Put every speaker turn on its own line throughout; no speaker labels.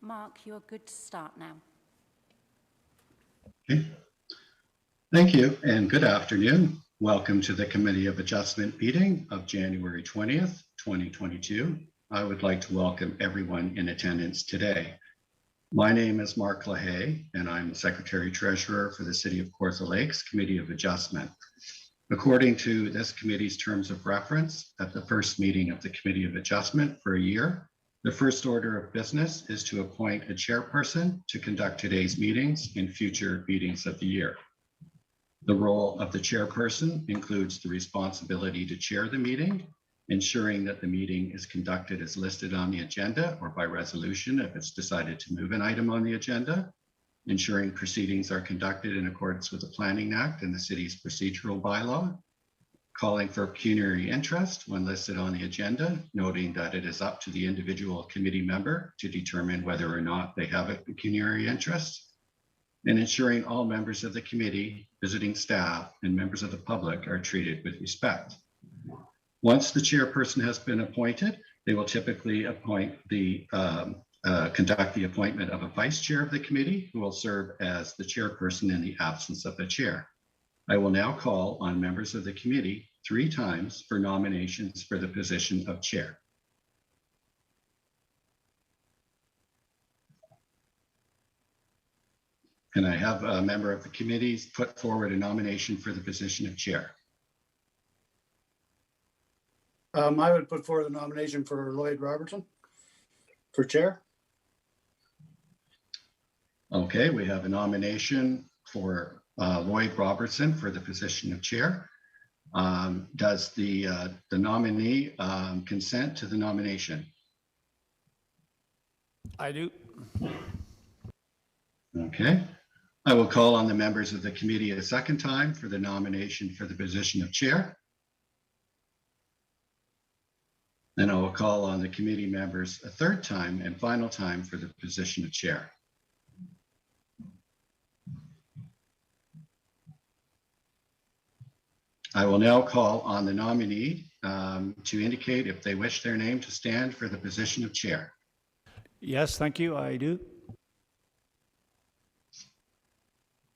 Mark, you're good to start now.
Okay. Thank you and good afternoon. Welcome to the Committee of Adjustment meeting of January 20th, 2022. I would like to welcome everyone in attendance today. My name is Mark LaHaye and I'm the Secretary Treasurer for the City of Kawartha Lakes Committee of Adjustment. According to this committee's terms of reference, at the first meeting of the Committee of Adjustment for a year, the first order of business is to appoint a chairperson to conduct today's meetings and future meetings of the year. The role of the chairperson includes the responsibility to chair the meeting, ensuring that the meeting is conducted as listed on the agenda or by resolution if it's decided to move an item on the agenda, ensuring proceedings are conducted in accordance with the Planning Act and the city's procedural bylaw, calling for pecuniary interest when listed on the agenda, noting that it is up to the individual committee member to determine whether or not they have a pecuniary interest, and ensuring all members of the committee, visiting staff, and members of the public are treated with respect. Once the chairperson has been appointed, they will typically conduct the appointment of a vice chair of the committee who will serve as the chairperson in the absence of the chair. I will now call on members of the committee 3 times for nominations for the position of chair. Can I have a member of the committee put forward a nomination for the position of chair?
I would put forward the nomination for Lloyd Robertson for chair.
Okay, we have a nomination for Lloyd Robertson for the position of chair. Does the nominee consent to the nomination?
I do.
Okay, I will call on the members of the committee a second time for the nomination for the position of chair. Then I will call on the committee members a third time and final time for the position of chair. I will now call on the nominee to indicate if they wish their name to stand for the position of chair.
Yes, thank you. I do.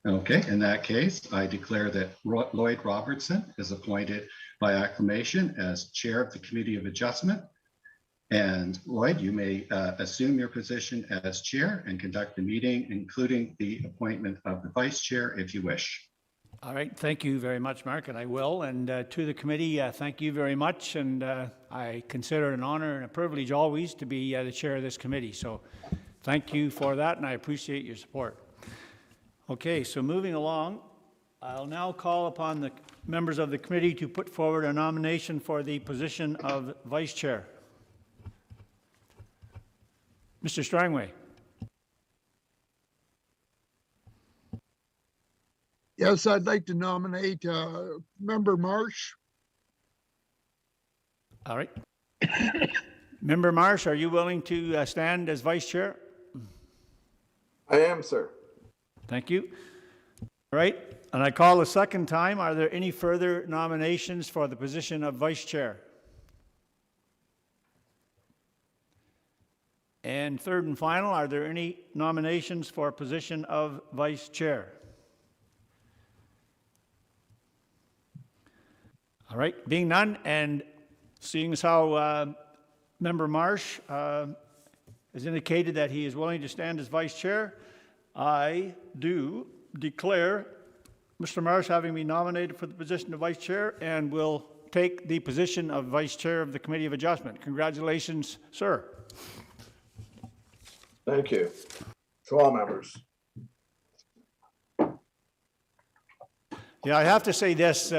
Okay, in that case, I declare that Lloyd Robertson is appointed by acclamation as chair of the Committee of Adjustment. And Lloyd, you may assume your position as chair and conduct the meeting, including the appointment of the vice chair if you wish.
All right. Thank you very much, Mark, and I will. And to the committee, thank you very much. And I consider it an honor and a privilege always to be the chair of this committee. So thank you for that, and I appreciate your support. Okay, so moving along, I'll now call upon the members of the committee to put forward a nomination for the position of vice chair. Mr. Strangway.
Yes, I'd like to nominate Member Marsh.
All right. Member Marsh, are you willing to stand as vice chair?
I am, sir.
Thank you. All right, and I call a second time. Are there any further nominations for the position of vice chair? And third and final, are there any nominations for a position of vice chair? All right, being none, and seeing as how Member Marsh has indicated that he is willing to stand as vice chair, I do declare Mr. Marsh having been nominated for the position of vice chair and will take the position of vice chair of the Committee of Adjustment. Congratulations, sir.
Thank you to all members.
Yeah, I have to say this,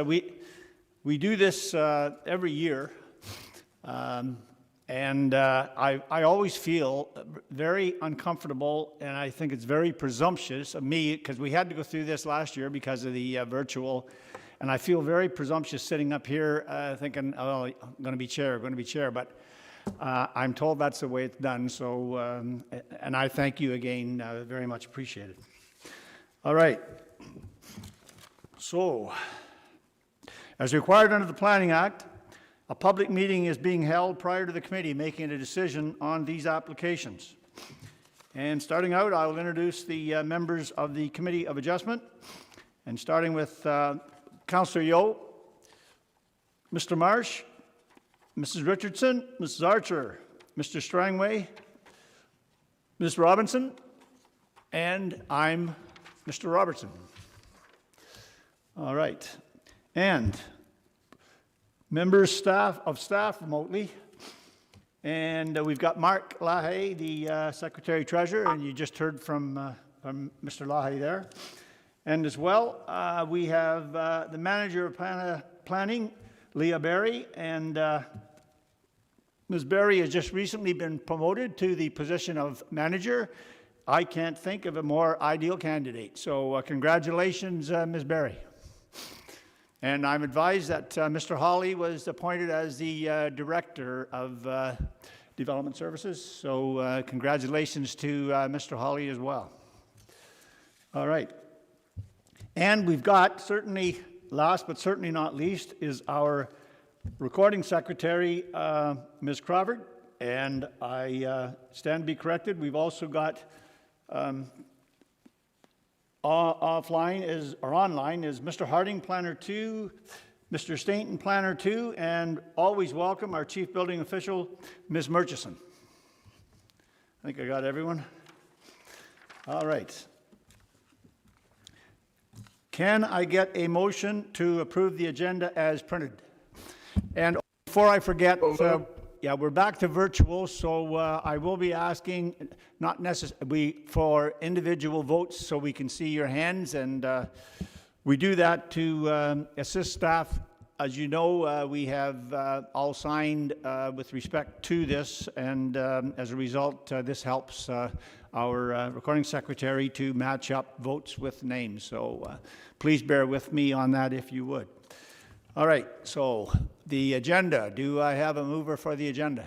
we do this every year, and I always feel very uncomfortable, and I think it's very presumptuous of me, because we had to go through this last year because of the virtual, and I feel very presumptuous sitting up here thinking, oh, I'm going to be chair, but I'm told that's the way it's done, so, and I thank you again, very much appreciated. All right. So, as required under the Planning Act, a public meeting is being held prior to the committee making a decision on these applications. And starting out, I will introduce the members of the Committee of Adjustment. And starting with Councillor Yeo, Mr. Marsh, Mrs. Richardson, Mrs. Archer, Mr. Strangway, Ms. Robinson, and I'm Mr. Robertson. All right. And members of staff remotely. And we've got Mark Lahaye, the Secretary Treasurer, and you just heard from Mr. Lahaye there. And as well, we have the Manager of Planning, Leah Berry, and Ms. Berry has just recently been promoted to the position of Manager. I can't think of a more ideal candidate. So congratulations, Ms. Berry. And I'm advised that Mr. Hawley was appointed as the Director of Development Services. So congratulations to Mr. Hawley as well. All right. And we've got, certainly last but certainly not least, is our Recording Secretary, Ms. Crawford. And I stand to be corrected. We've also got online is Mr. Harding, Planner 2, Mr. Stainton, Planner 2, and always welcome our Chief Building Official, Ms. Murchison. I think I got everyone. All right. Can I get a motion to approve the agenda as printed? And before I forget, yeah, we're back to virtual, so I will be asking, not necessarily for individual votes so we can see your hands, and we do that to assist staff. As you know, we have all signed with respect to this, and as a result, this helps our recording secretary to match up votes with names. So please bear with me on that if you would. All right, so the agenda. Do I have a mover for the agenda?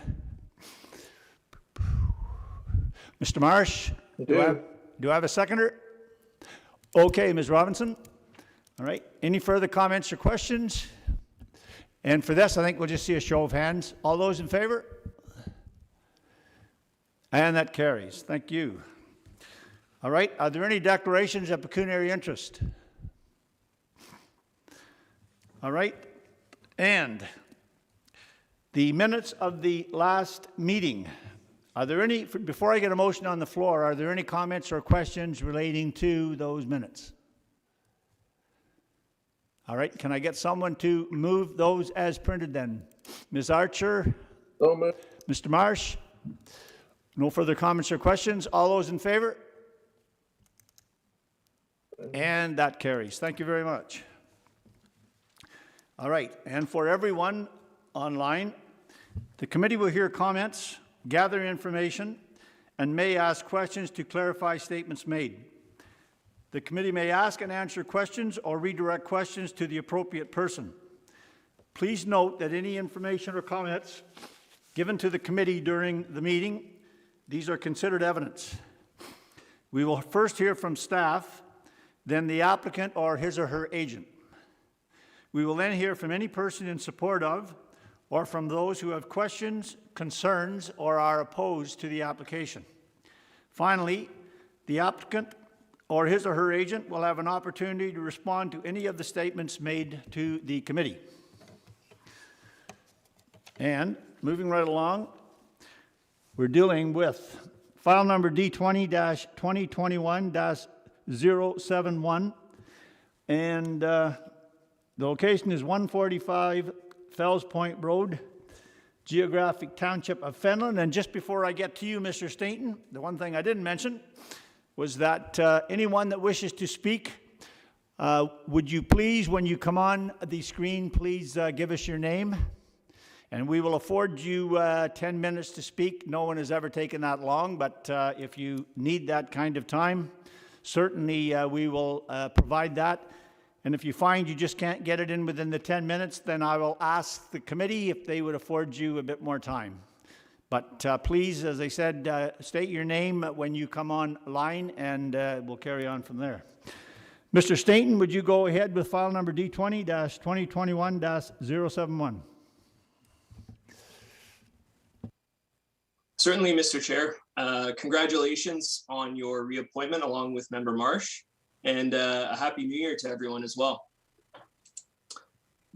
Mr. Marsh? Do I have a seconder? Okay, Ms. Robinson. All right, any further comments or questions? And for this, I think we'll just see a show of hands. All those in favor? And that carries. Thank you. All right, are there any declarations of pecuniary interest? All right, and the minutes of the last meeting. Are there any, before I get a motion on the floor, are there any comments or questions relating to those minutes? All right, can I get someone to move those as printed then? Ms. Archer?
So moved.
Mr. Marsh? No further comments or questions? All those in favor? And that carries. Thank you very much. All right, and for everyone online, the committee will hear comments, gather information, and may ask questions to clarify statements made. The committee may ask and answer questions or redirect questions to the appropriate person. Please note that any information or comments given to the committee during the meeting, these are considered evidence. We will first hear from staff, then the applicant or his or her agent. We will then hear from any person in support of or from those who have questions, concerns, or are opposed to the application. Finally, the applicant or his or her agent will have an opportunity to respond to any of the statements made to the committee. And moving right along, we're dealing with file number D20-2021-071, and the location is 145 Fells Point Road, Geographic Township of Fenland. And just before I get to you, Mr. Stainton, the one thing I didn't mention was that anyone that wishes to speak, would you please, when you come on the screen, please give us your name. And we will afford you 10 minutes to speak. No one has ever taken that long, but if you need that kind of time, certainly we will provide that. And if you find you just can't get it in within the 10 minutes, then I will ask the committee if they would afford you a bit more time. But please, as I said, state your name when you come online, and we'll carry on from there. Mr. Stainton, would you go ahead with file number D20-2021-071?
Certainly, Mr. Chair. Congratulations on your reappointment along with Member Marsh, and a Happy New Year to everyone as well.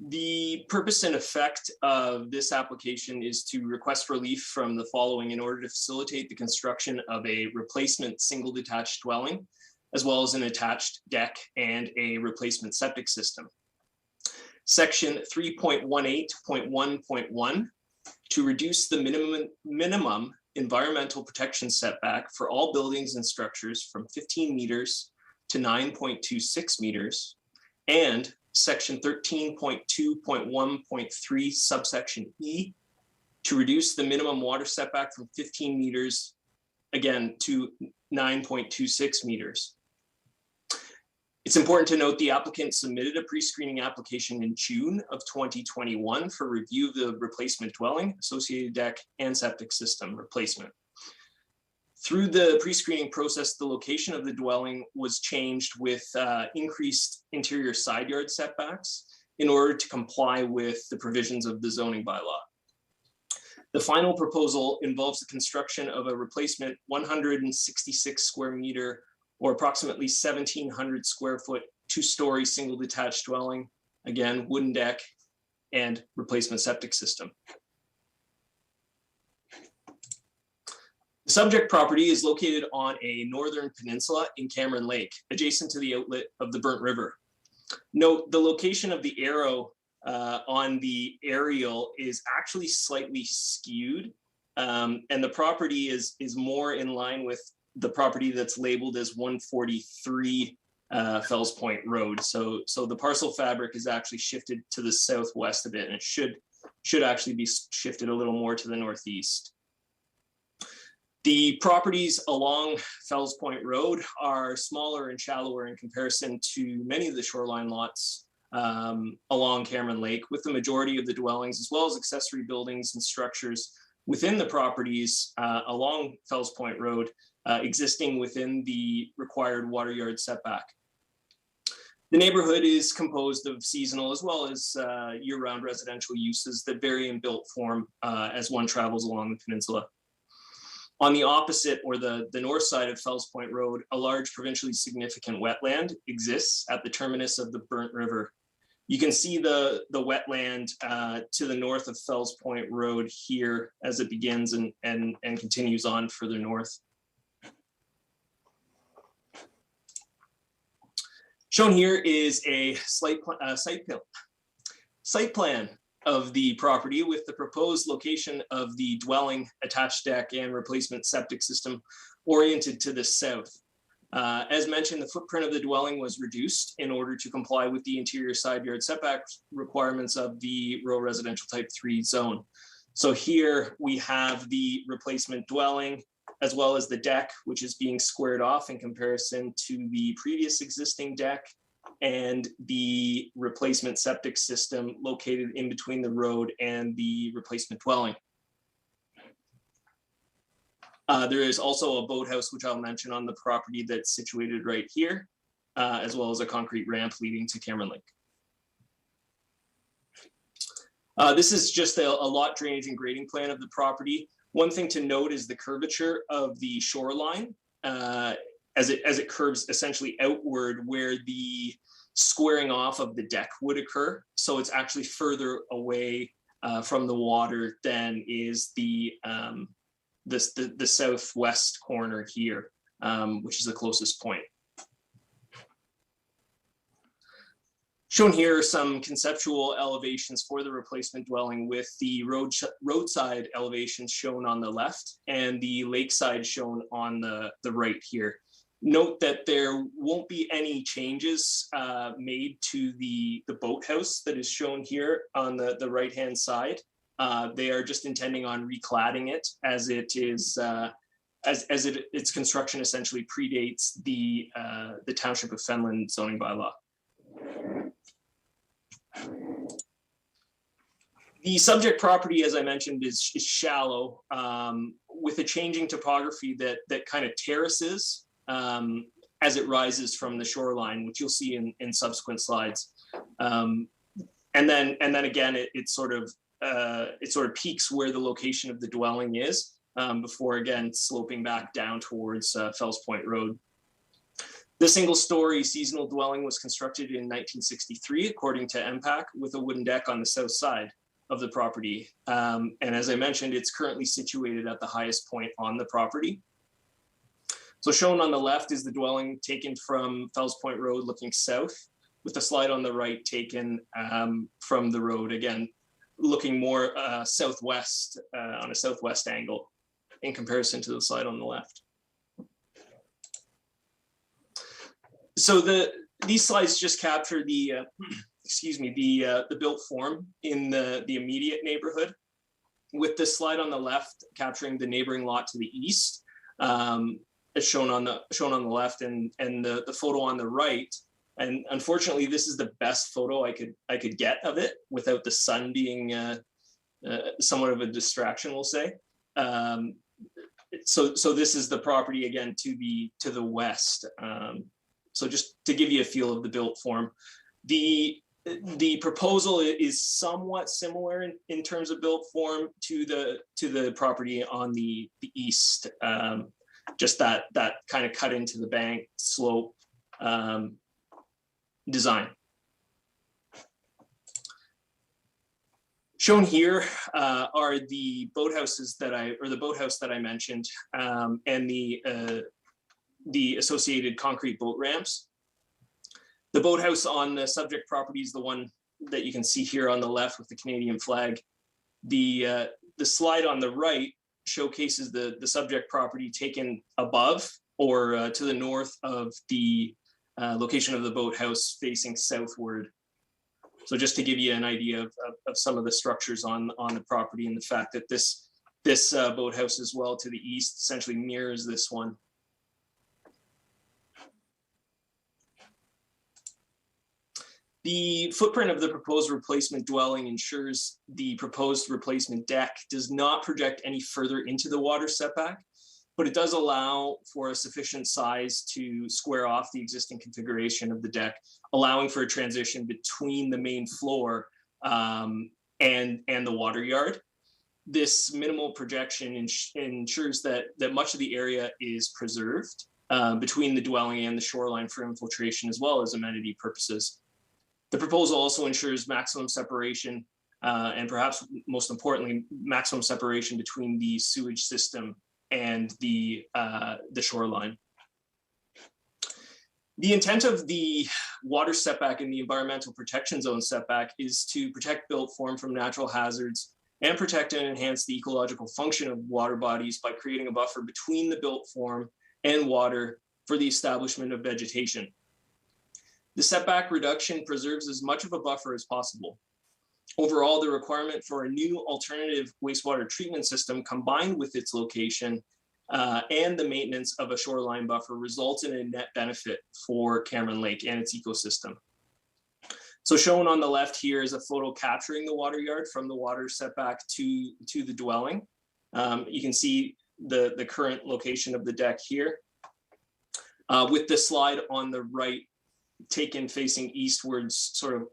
The purpose and effect of this application is to request relief from the following in order to facilitate the construction of a replacement single detached dwelling, as well as an attached deck and a replacement septic system. Section 3.18.1.1, to reduce the minimum environmental protection setback for all buildings and structures from 15 meters to 9.26 meters, and Section 13.2.1.3 subsection E, to reduce the minimum water setback from 15 meters, again, to 9.26 meters. It's important to note the applicant submitted a pre-screening application in June of 2021 for review of the replacement dwelling, associated deck, and septic system replacement. Through the pre-screening process, the location of the dwelling was changed with increased interior side yard setbacks in order to comply with the provisions of the zoning bylaw. The final proposal involves the construction of a replacement 166 square meter or approximately 1,700 square foot, 2-story single detached dwelling, again, wooden deck, and replacement septic system. The subject property is located on a northern peninsula in Cameron Lake, adjacent to the outlet of the Burnt River. Note the location of the arrow on the aerial is actually slightly skewed, and the property is more in line with the property that's labeled as 143 Fells Point Road. So the parcel fabric is actually shifted to the southwest a bit, and it should actually be shifted a little more to the northeast. The properties along Fells Point Road are smaller and shallower in comparison to many of the shoreline lots along Cameron Lake, with the majority of the dwellings as well as accessory buildings and structures within the properties along Fells Point Road existing within the required water yard setback. The neighborhood is composed of seasonal as well as year-round residential uses that vary in built form as one travels along the peninsula. On the opposite, or the north side of Fells Point Road, a large provincially significant wetland exists at the terminus of the Burnt River. You can see the wetland to the north of Fells Point Road here as it begins and continues on further north. Shown here is a site plan of the property with the proposed location of the dwelling, attached deck, and replacement septic system oriented to the south. As mentioned, the footprint of the dwelling was reduced in order to comply with the interior side yard setback requirements of the rural residential type 3 zone. So here we have the replacement dwelling as well as the deck, which is being squared off in comparison to the previous existing deck, and the replacement septic system located in between the road and the replacement dwelling. There is also a boathouse, which I'll mention, on the property that's situated right here, as well as a concrete ramp leading to Cameron Lake. This is just a lot drainage and grading plan of the property. One thing to note is the curvature of the shoreline as it curves essentially outward, where the squaring off of the deck would occur. So it's actually further away from the water than is the southwest corner here, which is the closest point. Shown here are some conceptual elevations for the replacement dwelling, with the roadside elevations shown on the left and the lakeside shown on the right here. Note that there won't be any changes made to the boathouse that is shown here on the right-hand side. They are just intending on recladding it, as it is its construction essentially predates the Township of Fenland zoning bylaw. The subject property, as I mentioned, is shallow, with a changing topography that kind of terraces as it rises from the shoreline, which you'll see in subsequent slides. And then again, it sort of peaks where the location of the dwelling is, before again sloping back down towards Fells Point Road. The single-story seasonal dwelling was constructed in 1963, according to MPAC, with a wooden deck on the south side of the property. And as I mentioned, it's currently situated at the highest point on the property. So shown on the left is the dwelling taken from Fells Point Road looking south, with the slide on the right taken from the road, again, looking more southwest on a southwest angle in comparison to the slide on the left. So these slides just capture the the built form in the immediate neighborhood, with the slide on the left capturing the neighboring lot to the east, as shown on the left, and the photo on the right. And unfortunately, this is the best photo I could get of it without the sun being somewhat of a distraction, we'll say. So this is the property again to the west. So just to give you a feel of the built form, the proposal is somewhat similar in terms of built form to the property on the east. Just that kind of cut into the bank slope design. Shown here are the boathouses the boathouse that I mentioned, and the associated concrete boat ramps. The boathouse on the subject property is the one that you can see here on the left with the Canadian flag. The slide on the right showcases the subject property taken above or to the north of the location of the boathouse facing southward. So just to give you an idea of some of the structures on the property, and the fact that this boathouse as well to the east essentially mirrors this one. The footprint of the proposed replacement dwelling ensures the proposed replacement deck does not project any further into the water setback, but it does allow for a sufficient size to square off the existing configuration of the deck, allowing for a transition between the main floor and the water yard. This minimal projection ensures that much of the area is preserved between the dwelling and the shoreline for infiltration, as well as amenity purposes. The proposal also ensures maximum separation and perhaps most importantly, maximum separation between the sewage system and the shoreline. The intent of the water setback in the environmental protection zone setback is to protect built form from natural hazards and protect and enhance the ecological function of water bodies by creating a buffer between the built form and water for the establishment of vegetation. The setback reduction preserves as much of a buffer as possible. Overall, the requirement for a new alternative wastewater treatment system combined with its location and the maintenance of a shoreline buffer results in a net benefit for Cameron Lake and its ecosystem. So shown on the left here is a photo capturing the water yard from the water setback to the dwelling. You can see the current location of the deck here. With the slide on the right taken facing eastwards, sort of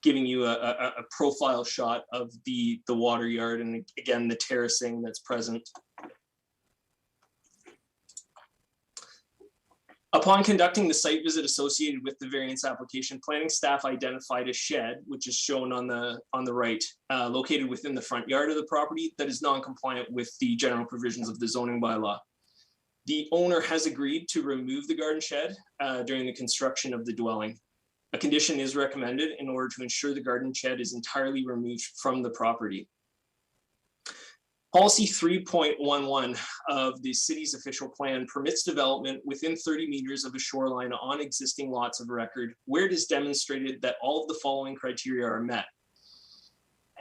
giving you a profile shot of the water yard and again the terracing that's present. Upon conducting the site visit associated with the variance application, planning staff identified a shed, which is shown on the right, located within the front yard of the property that is non-compliant with the general provisions of the zoning bylaw. The owner has agreed to remove the garden shed during the construction of the dwelling. A condition is recommended in order to ensure the garden shed is entirely removed from the property. Policy 3.11 of the city's official plan permits development within 30 meters of a shoreline on existing lots of record where it is demonstrated that all of the following criteria are met.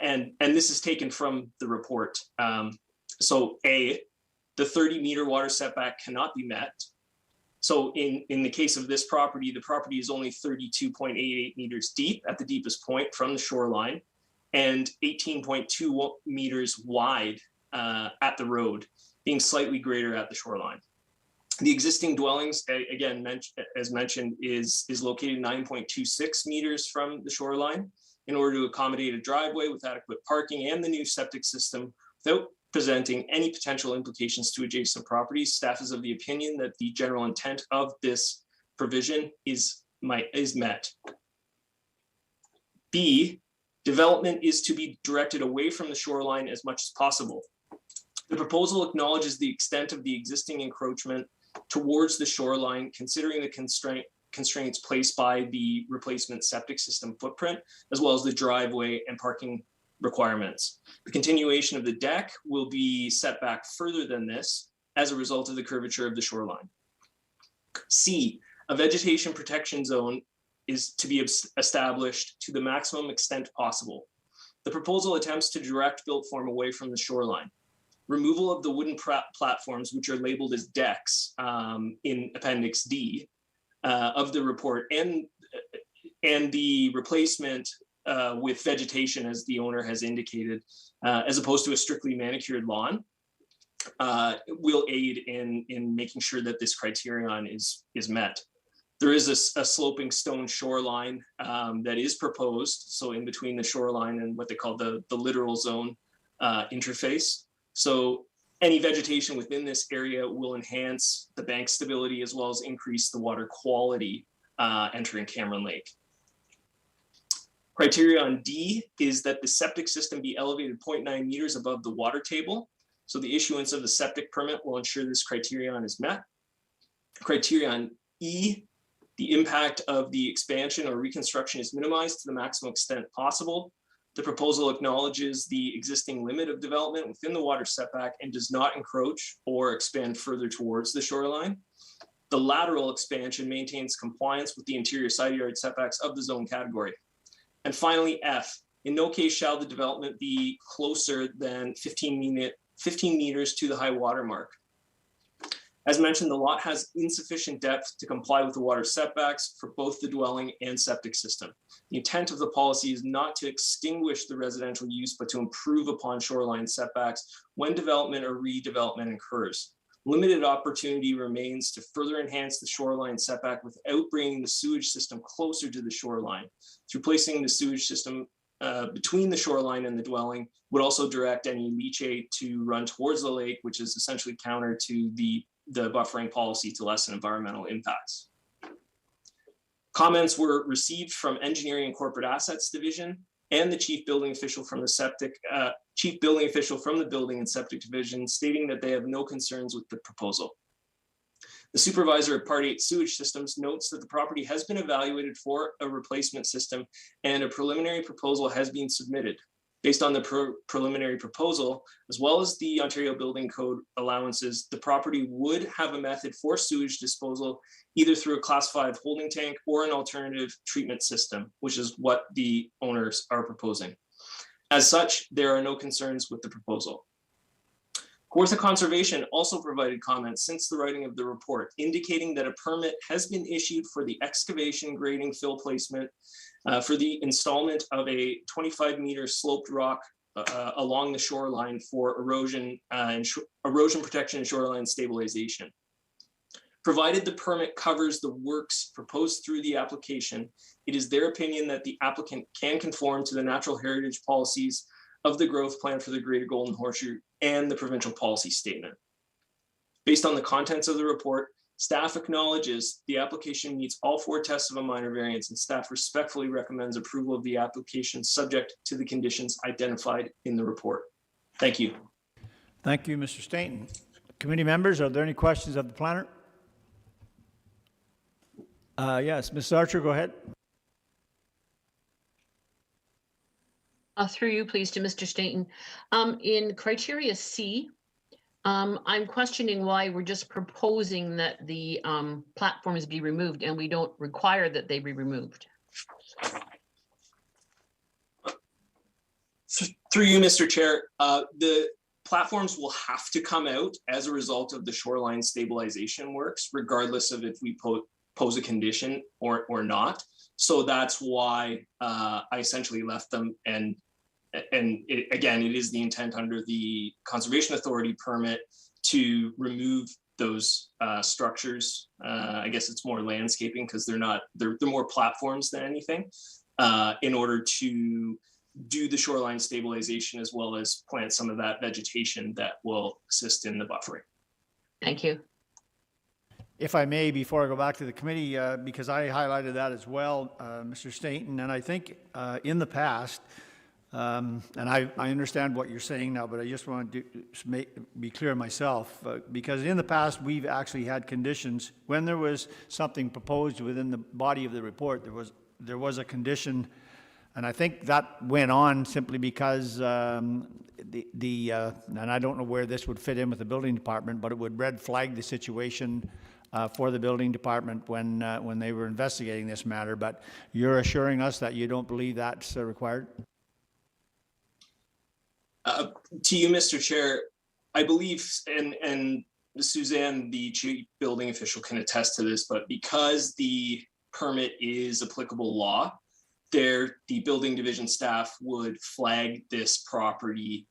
And this is taken from the report. So A, the 30-meter water setback cannot be met. So in the case of this property, the property is only 32.88 meters deep at the deepest point from the shoreline and 18.2 meters wide at the road, being slightly greater at the shoreline. The existing dwellings, again, as mentioned, is located 9.26 meters from the shoreline in order to accommodate a driveway with adequate parking and the new septic system without presenting any potential implications to adjacent properties, staff is of the opinion that the general intent of this provision is met. B, development is to be directed away from the shoreline as much as possible. The proposal acknowledges the extent of the existing encroachment towards the shoreline, considering the constraints placed by the replacement septic system footprint, as well as the driveway and parking requirements. The continuation of the deck will be set back further than this as a result of the curvature of the shoreline. C, a vegetation protection zone is to be established to the maximum extent possible. The proposal attempts to direct built form away from the shoreline. Removal of the wooden platforms, which are labeled as decks in Appendix D of the report, and the replacement with vegetation, as the owner has indicated, as opposed to a strictly manicured lawn, will aid in making sure that this criterion is met. There is a sloping stone shoreline that is proposed, so in between the shoreline and what they call the littoral zone interface. So any vegetation within this area will enhance the bank stability as well as increase the water quality entering Cameron Lake. Criterion D is that the septic system be elevated 0.9 meters above the water table. So the issuance of the septic permit will ensure this criterion is met. Criterion E, the impact of the expansion or reconstruction is minimized to the maximum extent possible. The proposal acknowledges the existing limit of development within the water setback and does not encroach or expand further towards the shoreline. The lateral expansion maintains compliance with the interior side yard setbacks of the zone category. And finally, F, in no case shall the development be closer than 15 meters to the high water mark. As mentioned, the lot has insufficient depth to comply with the water setbacks for both the dwelling and septic system. The intent of the policy is not to extinguish the residential use, but to improve upon shoreline setbacks when development or redevelopment occurs. Limited opportunity remains to further enhance the shoreline setback without bringing the sewage system closer to the shoreline. Through placing the sewage system between the shoreline and the dwelling would also direct any leachate to run towards the lake, which is essentially counter to the buffering policy to lessen environmental impacts. Comments were received from Engineering and Corporate Assets Division and the Chief Building Official from the Building and Septic Division, stating that they have no concerns with the proposal. The supervisor of Part 8 sewage systems notes that the property has been evaluated for a replacement system and a preliminary proposal has been submitted. Based on the preliminary proposal, as well as the Ontario Building Code allowances, the property would have a method for sewage disposal, either through a Class 5 holding tank or an alternative treatment system, which is what the owners are proposing. As such, there are no concerns with the proposal. Kawartha Conservation also provided comments since the writing of the report, indicating that a permit has been issued for the excavation, grading, fill placement for the installment of a 25-meter sloped rock along the shoreline for erosion protection and shoreline stabilization. Provided the permit covers the works proposed through the application, it is their opinion that the applicant can conform to the natural heritage policies of the growth plan for the Greater Golden Horseshoe and the provincial policy statement. Based on the contents of the report, staff acknowledges the application meets all 4 tests of a minor variance, and staff respectfully recommends approval of the application subject to the conditions identified in the report. Thank you.
Thank you, Mr. Stainton. Committee members, are there any questions of the planner? Yes, Ms. Archer, go ahead.
Through you, please, to Mr. Stainton. In criteria C, I'm questioning why we're just proposing that the platforms be removed and we don't require that they be removed.
Through you, Mr. Chair, the platforms will have to come out as a result of the shoreline stabilization works, regardless of if we pose a condition or not. So that's why I essentially left them. And again, it is the intent under the Conservation Authority permit to remove those structures. I guess it's more landscaping because they're more platforms than anything, in order to do the shoreline stabilization as well as plant some of that vegetation that will assist in the buffering.
Thank you.
If I may, before I go back to the committee, because I highlighted that as well, Mr. Stainton, and I think in the past, and I understand what you're saying now, but I just want to be clear myself, because in the past, we've actually had conditions, when there was something proposed within the body of the report, there was a condition, and I think that went on simply because and I don't know where this would fit in with the building department, but it would red flag the situation for the building department when they were investigating this matter. But you're assuring us that you don't believe that's required?
To you, Mr. Chair, I believe, and Suzanne, the chief building official, can attest to this, but because the permit is applicable law, the building division staff would flag this property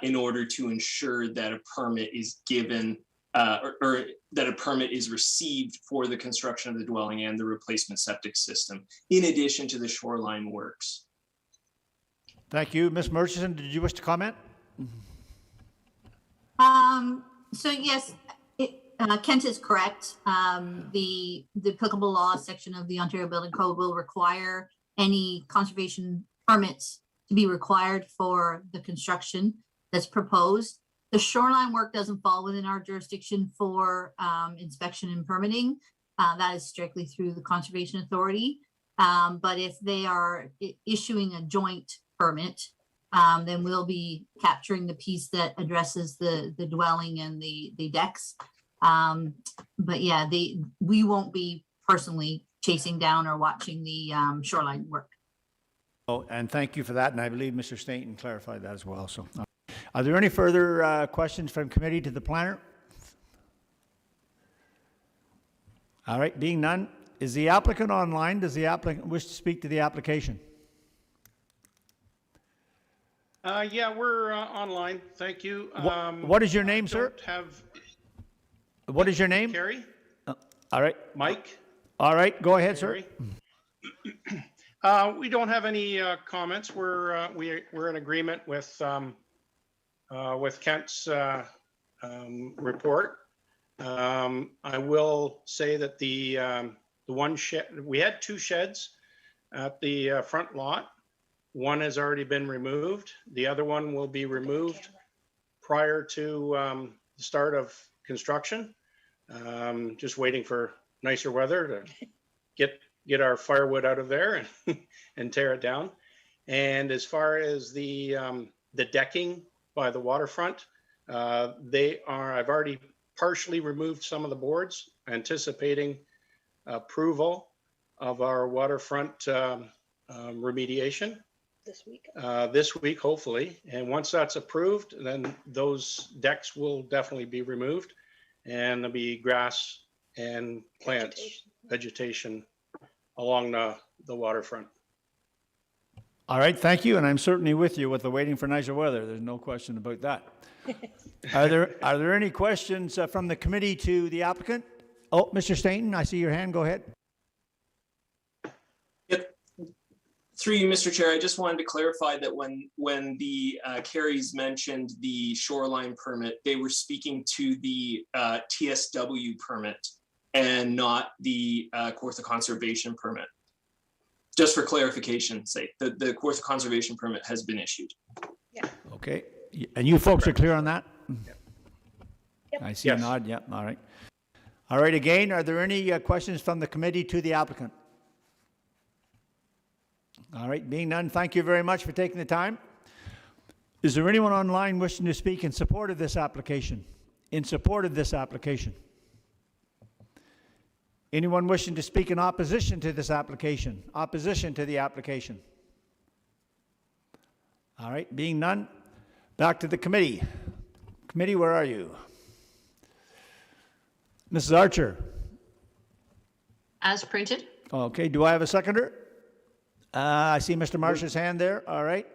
in order to ensure that a permit is given or that a permit is received for the construction of the dwelling and the replacement septic system, in addition to the shoreline works.
Thank you. Ms. Murchison, did you wish to comment?
So yes, Kent is correct. The applicable law section of the Ontario Building Code will require any conservation permits to be required for the construction that's proposed. The shoreline work doesn't fall within our jurisdiction for inspection and permitting. That is strictly through the Conservation Authority. But if they are issuing a joint permit, then we'll be capturing the piece that addresses the dwelling and the decks. But yeah, we won't be personally chasing down or watching the shoreline work.
Oh, and thank you for that. And I believe Mr. Stainton clarified that as well. So, are there any further questions from committee to the planner? All right, being none, is the applicant online? Does the applicant wish to speak to the application?
Yeah, we're online. Thank you.
What is your name, sir? What is your name?
Kerry.
All right.
Mike.
All right, go ahead, sir.
We don't have any comments. We're in agreement with Kent's report. I will say that the one shed, we had two sheds at the front lot. One has already been removed. The other one will be removed prior to the start of construction. Just waiting for nicer weather to get our firewood out of there and tear it down. And as far as the decking by the waterfront, I've already partially removed some of the boards, anticipating approval of our waterfront remediation this week, hopefully. And once that's approved, then those decks will definitely be removed, and there'll be grass and plants, vegetation along the waterfront.
All right, thank you, and I'm certainly with you with the waiting for nicer weather. There's no question about that. Are there any questions from the committee to the applicant? Oh, Mr. Stainton, I see your hand. Go ahead.
Yep. Through you, Mr. Chair, I just wanted to clarify that when the Carries mentioned the shoreline permit, they were speaking to the TSW permit and not the Kawartha Conservation permit. Just for clarification's sake, the Kawartha Conservation permit has been issued.
Yeah.
Okay, and you folks are clear on that?
Yep.
I see a nod, yep, all right. All right, again, are there any questions from the committee to the applicant? All right, being none, thank you very much for taking the time. Is there anyone online wishing to speak in support of this application? In support of this application? Anyone wishing to speak in opposition to this application? Opposition to the application? All right, being none, back to the committee. Committee, where are you? Mrs. Archer?
As printed.
Okay, do I have a seconder? I see Mr. Marsh's hand there, all right.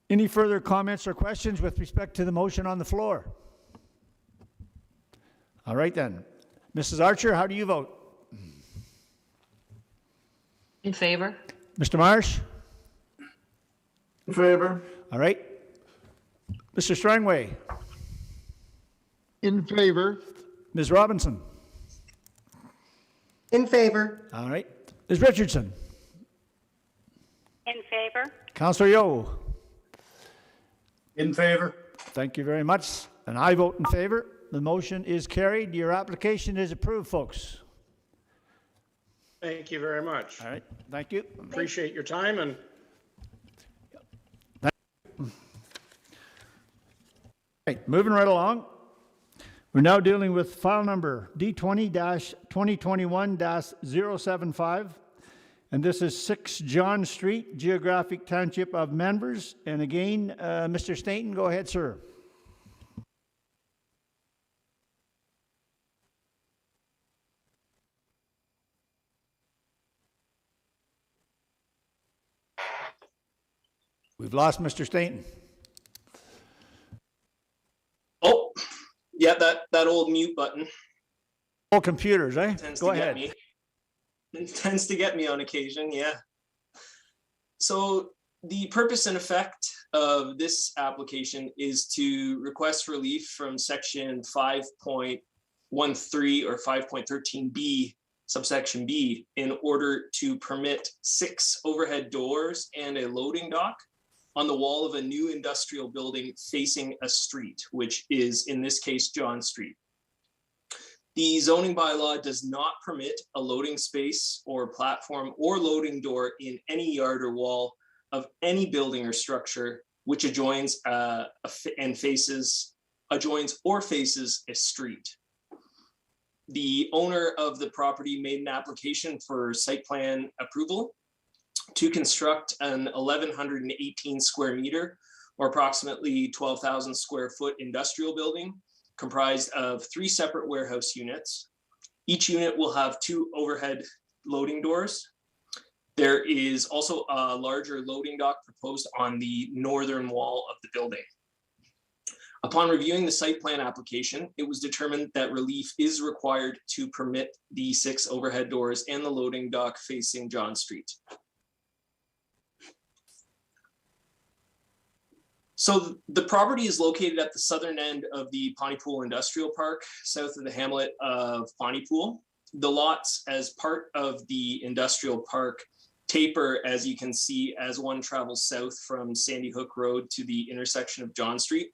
Any further comments or questions with respect to the motion on the floor? All right then. Mrs. Archer, how do you vote?
In favor.
Mr. Marsh?
In favor?
All right. Mr. Strangway,
In favor.
Ms. Robinson.
In favor.
All right. Ms. Richardson.
In favor?
Councillor Yo.
In favor?
Thank you very much. And I vote in favor. The motion is carried. Your application is approved, folks.
Thank you very much.
All right. Thank you.
Appreciate your time and
Right, moving right along. We're now dealing with file number D20-2021-075. And this is 6 John Street, Geographic Township of Manvers. And again, Mr. Stainton, go ahead, sir. We've lost Mr. Stainton.
Oh, yeah, that old mute button
All computers, eh?
tends
Go
to get
ahead.
me. It tends to get me on occasion, yeah. So the purpose and effect of this application is to request relief from section 5.13 or 5.13B, subsection B, in order to permit 6 overhead doors and a loading dock on the wall of a new industrial building facing a street, which is in this case, John Street. The zoning bylaw does not permit a loading space or platform or loading door in any yard or wall of any building or structure which adjoins or faces a street. The owner of the property made an application for site plan approval to construct an 1,118 square meter or approximately 12,000 square foot industrial building comprised of 3 separate warehouse units. Each unit will have 2 overhead loading doors. There is also a larger loading dock proposed on the northern wall of the building. Upon reviewing the site plan application, it was determined that relief is required to permit the 6 overhead doors and the loading dock facing John Street. So the property is located at the southern end of the Pontypool Industrial Park, south of the hamlet of Pontypool. The lots as part of the industrial park taper, as you can see, as one travels south from Sandy Hook Road to the intersection of John Street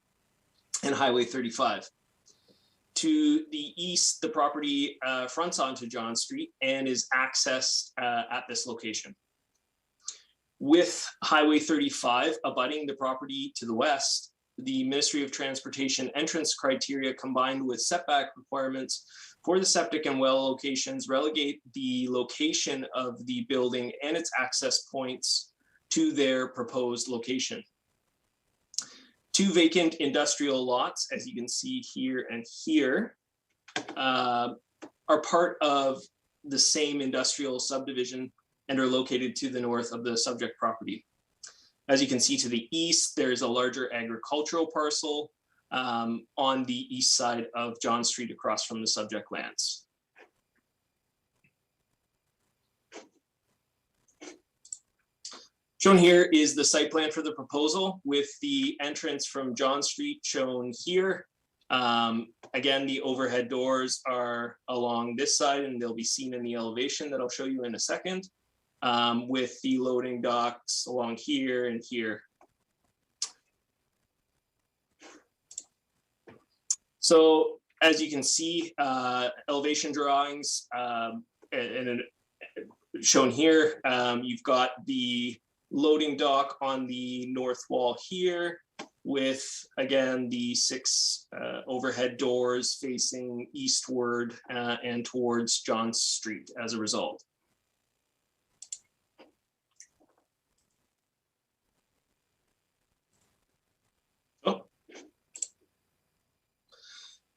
and Highway 35. To the east, the property fronts onto John Street and is accessed at this location. With Highway 35 abutting the property to the west, the Ministry of Transportation entrance criteria combined with setback requirements for the septic and well locations relegate the location of the building and its access points to their proposed location. 2 vacant industrial lots, as you can see here and here, are part of the same industrial subdivision and are located to the north of the subject property. As you can see to the east, there's a larger agricultural parcel on the east side of John Street across from the subject lands. Shown here is the site plan for the proposal with the entrance from John Street shown here. Again, the overhead doors are along this side and they'll be seen in the elevation that I'll show you in a second. With the loading docks along here and here. So as you can see, elevation drawings shown here, you've got the loading dock on the north wall here with, again, the 6 overhead doors facing eastward and towards John Street as a result.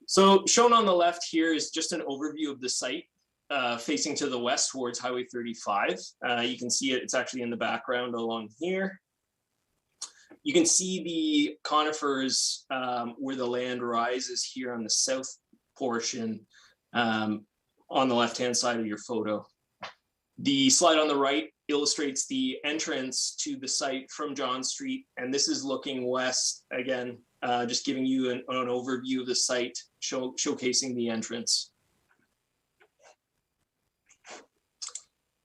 So shown on the left here is just an overview of the site facing to the west towards Highway 35. You can see it's actually in the background along here. You can see the conifers where the land rises here on the south portion on the left-hand side of your photo. The slide on the right illustrates the entrance to the site from John Street. And this is looking west, again, just giving you an overview of the site, showcasing the entrance.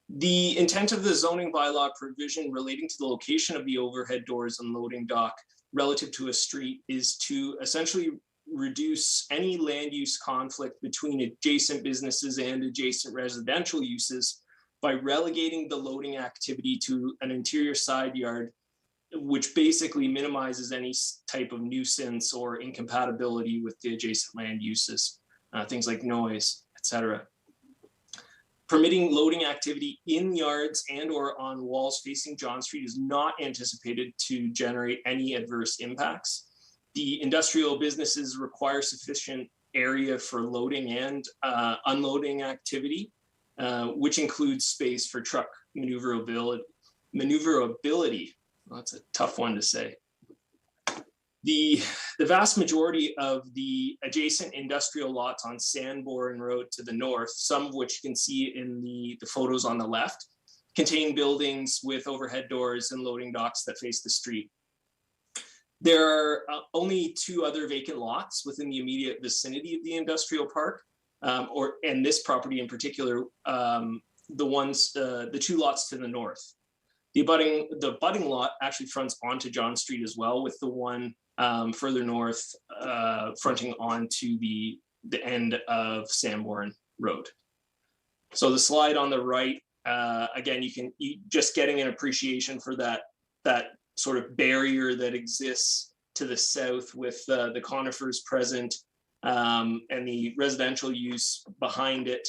The intent of the zoning bylaw provision relating to the location of the overhead doors and loading dock relative to a street is to essentially reduce any land use conflict between adjacent businesses and adjacent residential uses by relegating the loading activity to an interior side yard, which basically minimizes any type of nuisance or incompatibility with the adjacent land uses, things like noise, etc. Permitting loading activity in yards and or on walls facing John Street is not anticipated to generate any adverse impacts. The industrial businesses require sufficient area for loading and unloading activity, which includes space for truck maneuverability. Well, that's a tough one to say. The vast majority of the adjacent industrial lots on Sanborn Road to the north, some of which you can see in the photos on the left, contain buildings with overhead doors and loading docks that face the street. There are only 2 other vacant lots within the immediate vicinity of the industrial park, and this property in particular, the 2 lots to the north. The abutting lot actually fronts onto John Street as well, with the one further north fronting onto the end of Sanborn Road. So the slide on the right, again, you just getting an appreciation for that sort of barrier that exists to the south with the conifers present and the residential use behind it,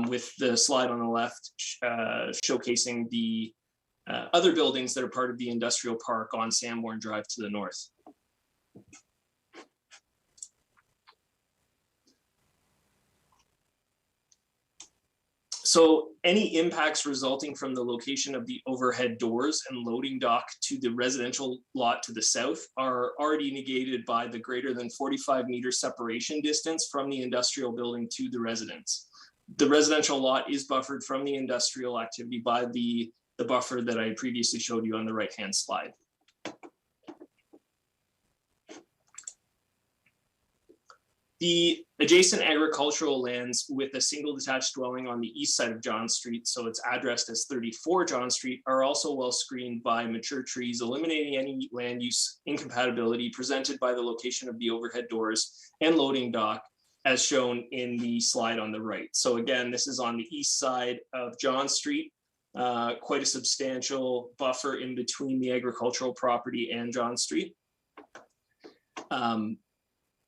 with the slide on the left showcasing the other buildings that are part of the industrial park on Sanborn Drive to the north. So any impacts resulting from the location of the overhead doors and loading dock to the residential lot to the south are already negated by the greater than 45-meter separation distance from the industrial building to the residence. The residential lot is buffered from the industrial activity by the buffer that I previously showed you on the right-hand slide. The adjacent agricultural lands with a single detached dwelling on the east side of John Street, so it's addressed as 34 John Street, are also well screened by mature trees, eliminating any land use incompatibility presented by the location of the overhead doors and loading dock, as shown in the slide on the right. So again, this is on the east side of John Street, quite a substantial buffer in between the agricultural property and John Street.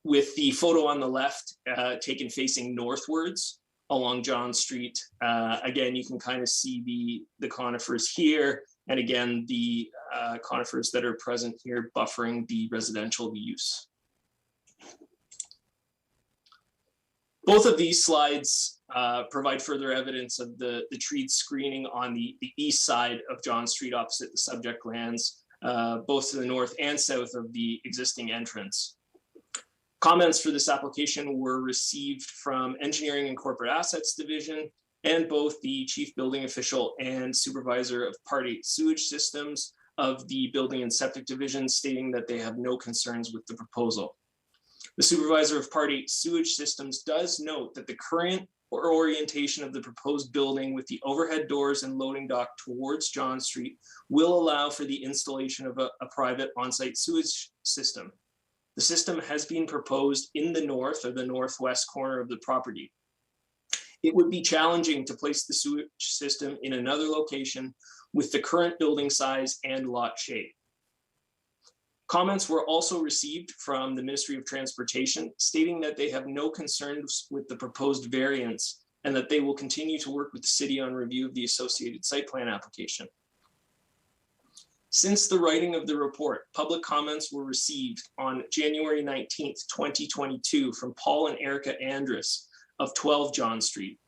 With the photo on the left taken facing northwards along John Street, again, you can kind of see the conifers here, and again, the conifers that are present here buffering the residential use. Both of these slides provide further evidence of the treed screening on the east side of John Street opposite the subject lands, both to the north and south of the existing entrance. Comments for this application were received from Engineering and Corporate Assets Division and both the Chief Building Official and Supervisor of Part 8 Sewage Systems of the Building and Septic Division, stating that they have no concerns with the proposal. The Supervisor of Part 8 Sewage Systems does note that the current orientation of the proposed building with the overhead doors and loading dock towards John Street will allow for the installation of a private on-site sewage system. The system has been proposed in the north or the northwest corner of the property. It would be challenging to place the sewage system in another location with the current building size and lot shape. Comments were also received from the Ministry of Transportation, stating that they have no concerns with the proposed variance and that they will continue to work with the city on review of the associated site plan application. Since the writing of the report, public comments were received on January 19th, 2022 from Paul and Erica Andrus of 12 John Street.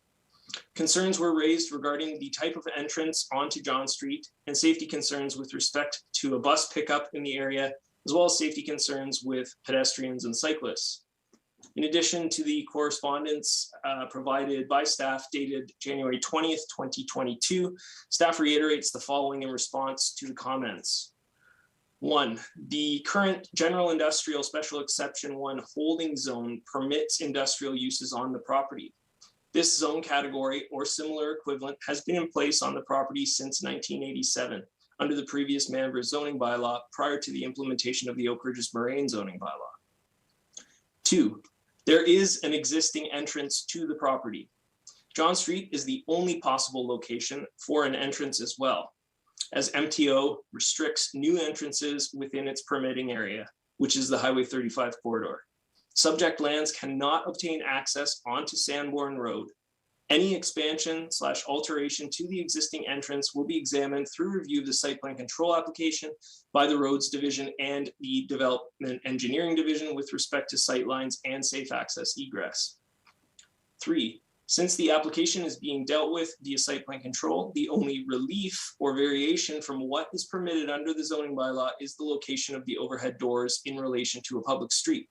Concerns were raised regarding the type of entrance onto John Street and safety concerns with respect to a bus pickup in the area, as well as safety concerns with pedestrians and cyclists. In addition to the correspondence provided by staff dated January 20th, 2022, staff reiterates the following in response to the comments. 1, the current general industrial special exception 1 holding zone permits industrial uses on the property. This zone category or similar equivalent has been in place on the property since 1987 under the previous Manvers zoning bylaw prior to the implementation of the Oak Ridges Moraine zoning bylaw. 2, there is an existing entrance to the property. John Street is the only possible location for an entrance as well, as MTO restricts new entrances within its permitting area, which is the Highway 35 corridor. Subject lands cannot obtain access onto Sanborn Road. Any expansion/alteration to the existing entrance will be examined through review of the site plan control application by the Roads Division and the Development Engineering Division with respect to sight lines and safe access egress. 3, since the application is being dealt with via site plan control, the only relief or variation from what is permitted under the zoning bylaw is the location of the overhead doors in relation to a public street.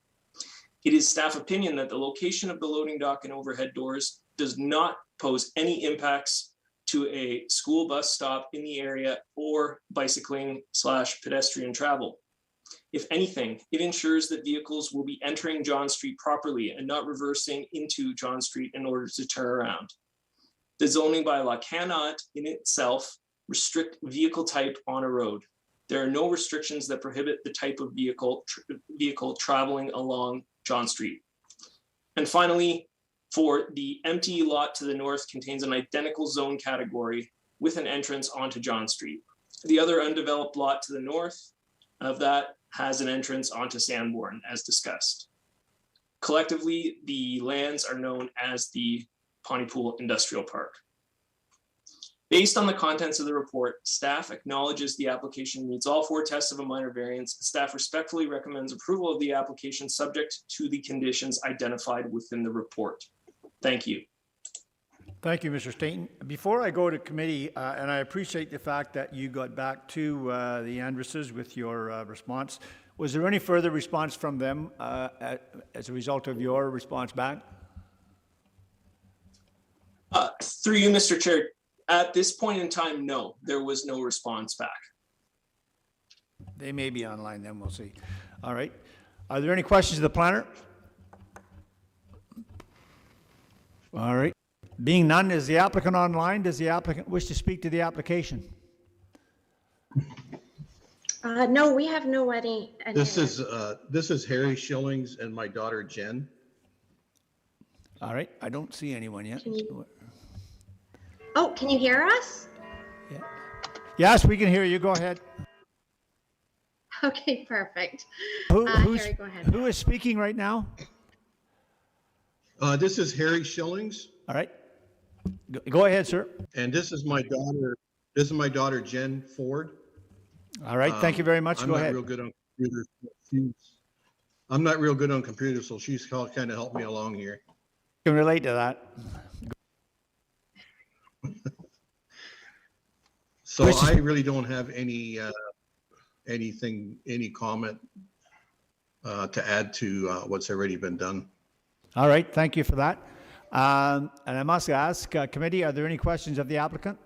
It is staff opinion that the location of the loading dock and overhead doors does not pose any impacts to a school bus stop in the area or bicycling/pedestrian travel. If anything, it ensures that vehicles will be entering John Street properly and not reversing into John Street in order to turn around. The zoning bylaw cannot in itself restrict vehicle type on a road. There are no restrictions that prohibit the type of vehicle traveling along John Street. And finally, for the empty lot to the north contains an identical zone category with an entrance onto John Street. The other undeveloped lot to the north of that has an entrance onto Sanborn, as discussed. Collectively, the lands are known as the Pontypool Industrial Park. Based on the contents of the report, staff acknowledges the application meets all 4 tests of a minor variance. Staff respectfully recommends approval of the application subject to the conditions identified within the report. Thank you.
Thank you, Mr. Staton. Before I go to committee, and I appreciate the fact that you got back to the Andresses with your response, was there any further response from them as a result of your response back?
Through you, Mr. Chair, at this point in time, no, there was no response back.
They may be online then, we'll see. All right. Are there any questions of the planner? All right. Being none, is the applicant online? Does the applicant wish to speak to the application?
No, we have no any.
This is Harry Schillings and my daughter Jen.
All right. I don't see anyone yet.
Oh, can you hear us?
Yeah. Yes, we can hear you. Go ahead.
Okay, perfect.
Harry,
go ahead.
Who is speaking right now?
This is Harry Schillings.
All right. Go ahead, sir.
And this is my daughter. This is my daughter Jen Ford.
All right. Thank you very much. Go ahead.
I'm not real good on computers. I'm not real good on computers, so she's kind of helped me along here.
Can relate to that.
So I really don't have any comment to add to what's already been done.
All right, thank you for that. And I must ask, committee, are there any questions of the applicant?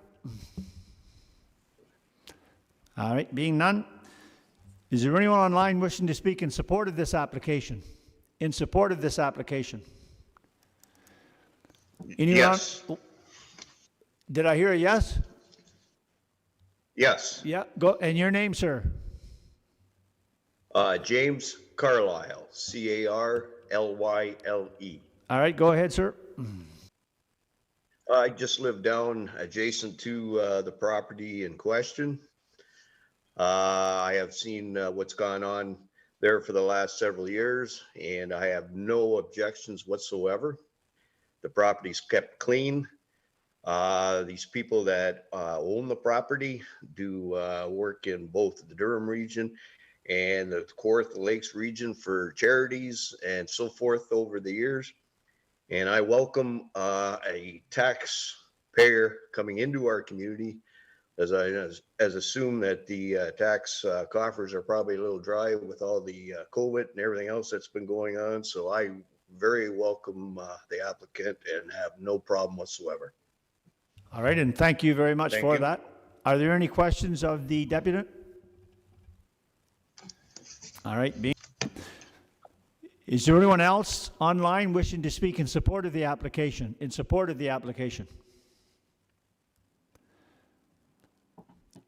All right, being none, is there anyone online wishing to speak in support of this application? In support of this application? Anyone?
Yes.
Did I hear a yes?
Yes.
Yeah, go, and your name, sir?
James Carlisle, C-A-R-L-Y-L-E.
All right, go ahead, sir.
I just live down adjacent to the property in question. I have seen what's gone on there for the last several years, and I have no objections whatsoever. The property's kept clean. These people that own the property do work in both the Durham region and the Kawartha Lakes region for charities and so forth over the years. And I welcome a taxpayer coming into our community, as I assume that the tax coffers are probably a little dry with all the COVID and everything else that's been going on. So I very welcome the applicant and have no problem whatsoever.
All right, and thank you very much
Thank
for
you.
that. Are there any questions of the deputant? All right, is there anyone else online wishing to speak in support of the application?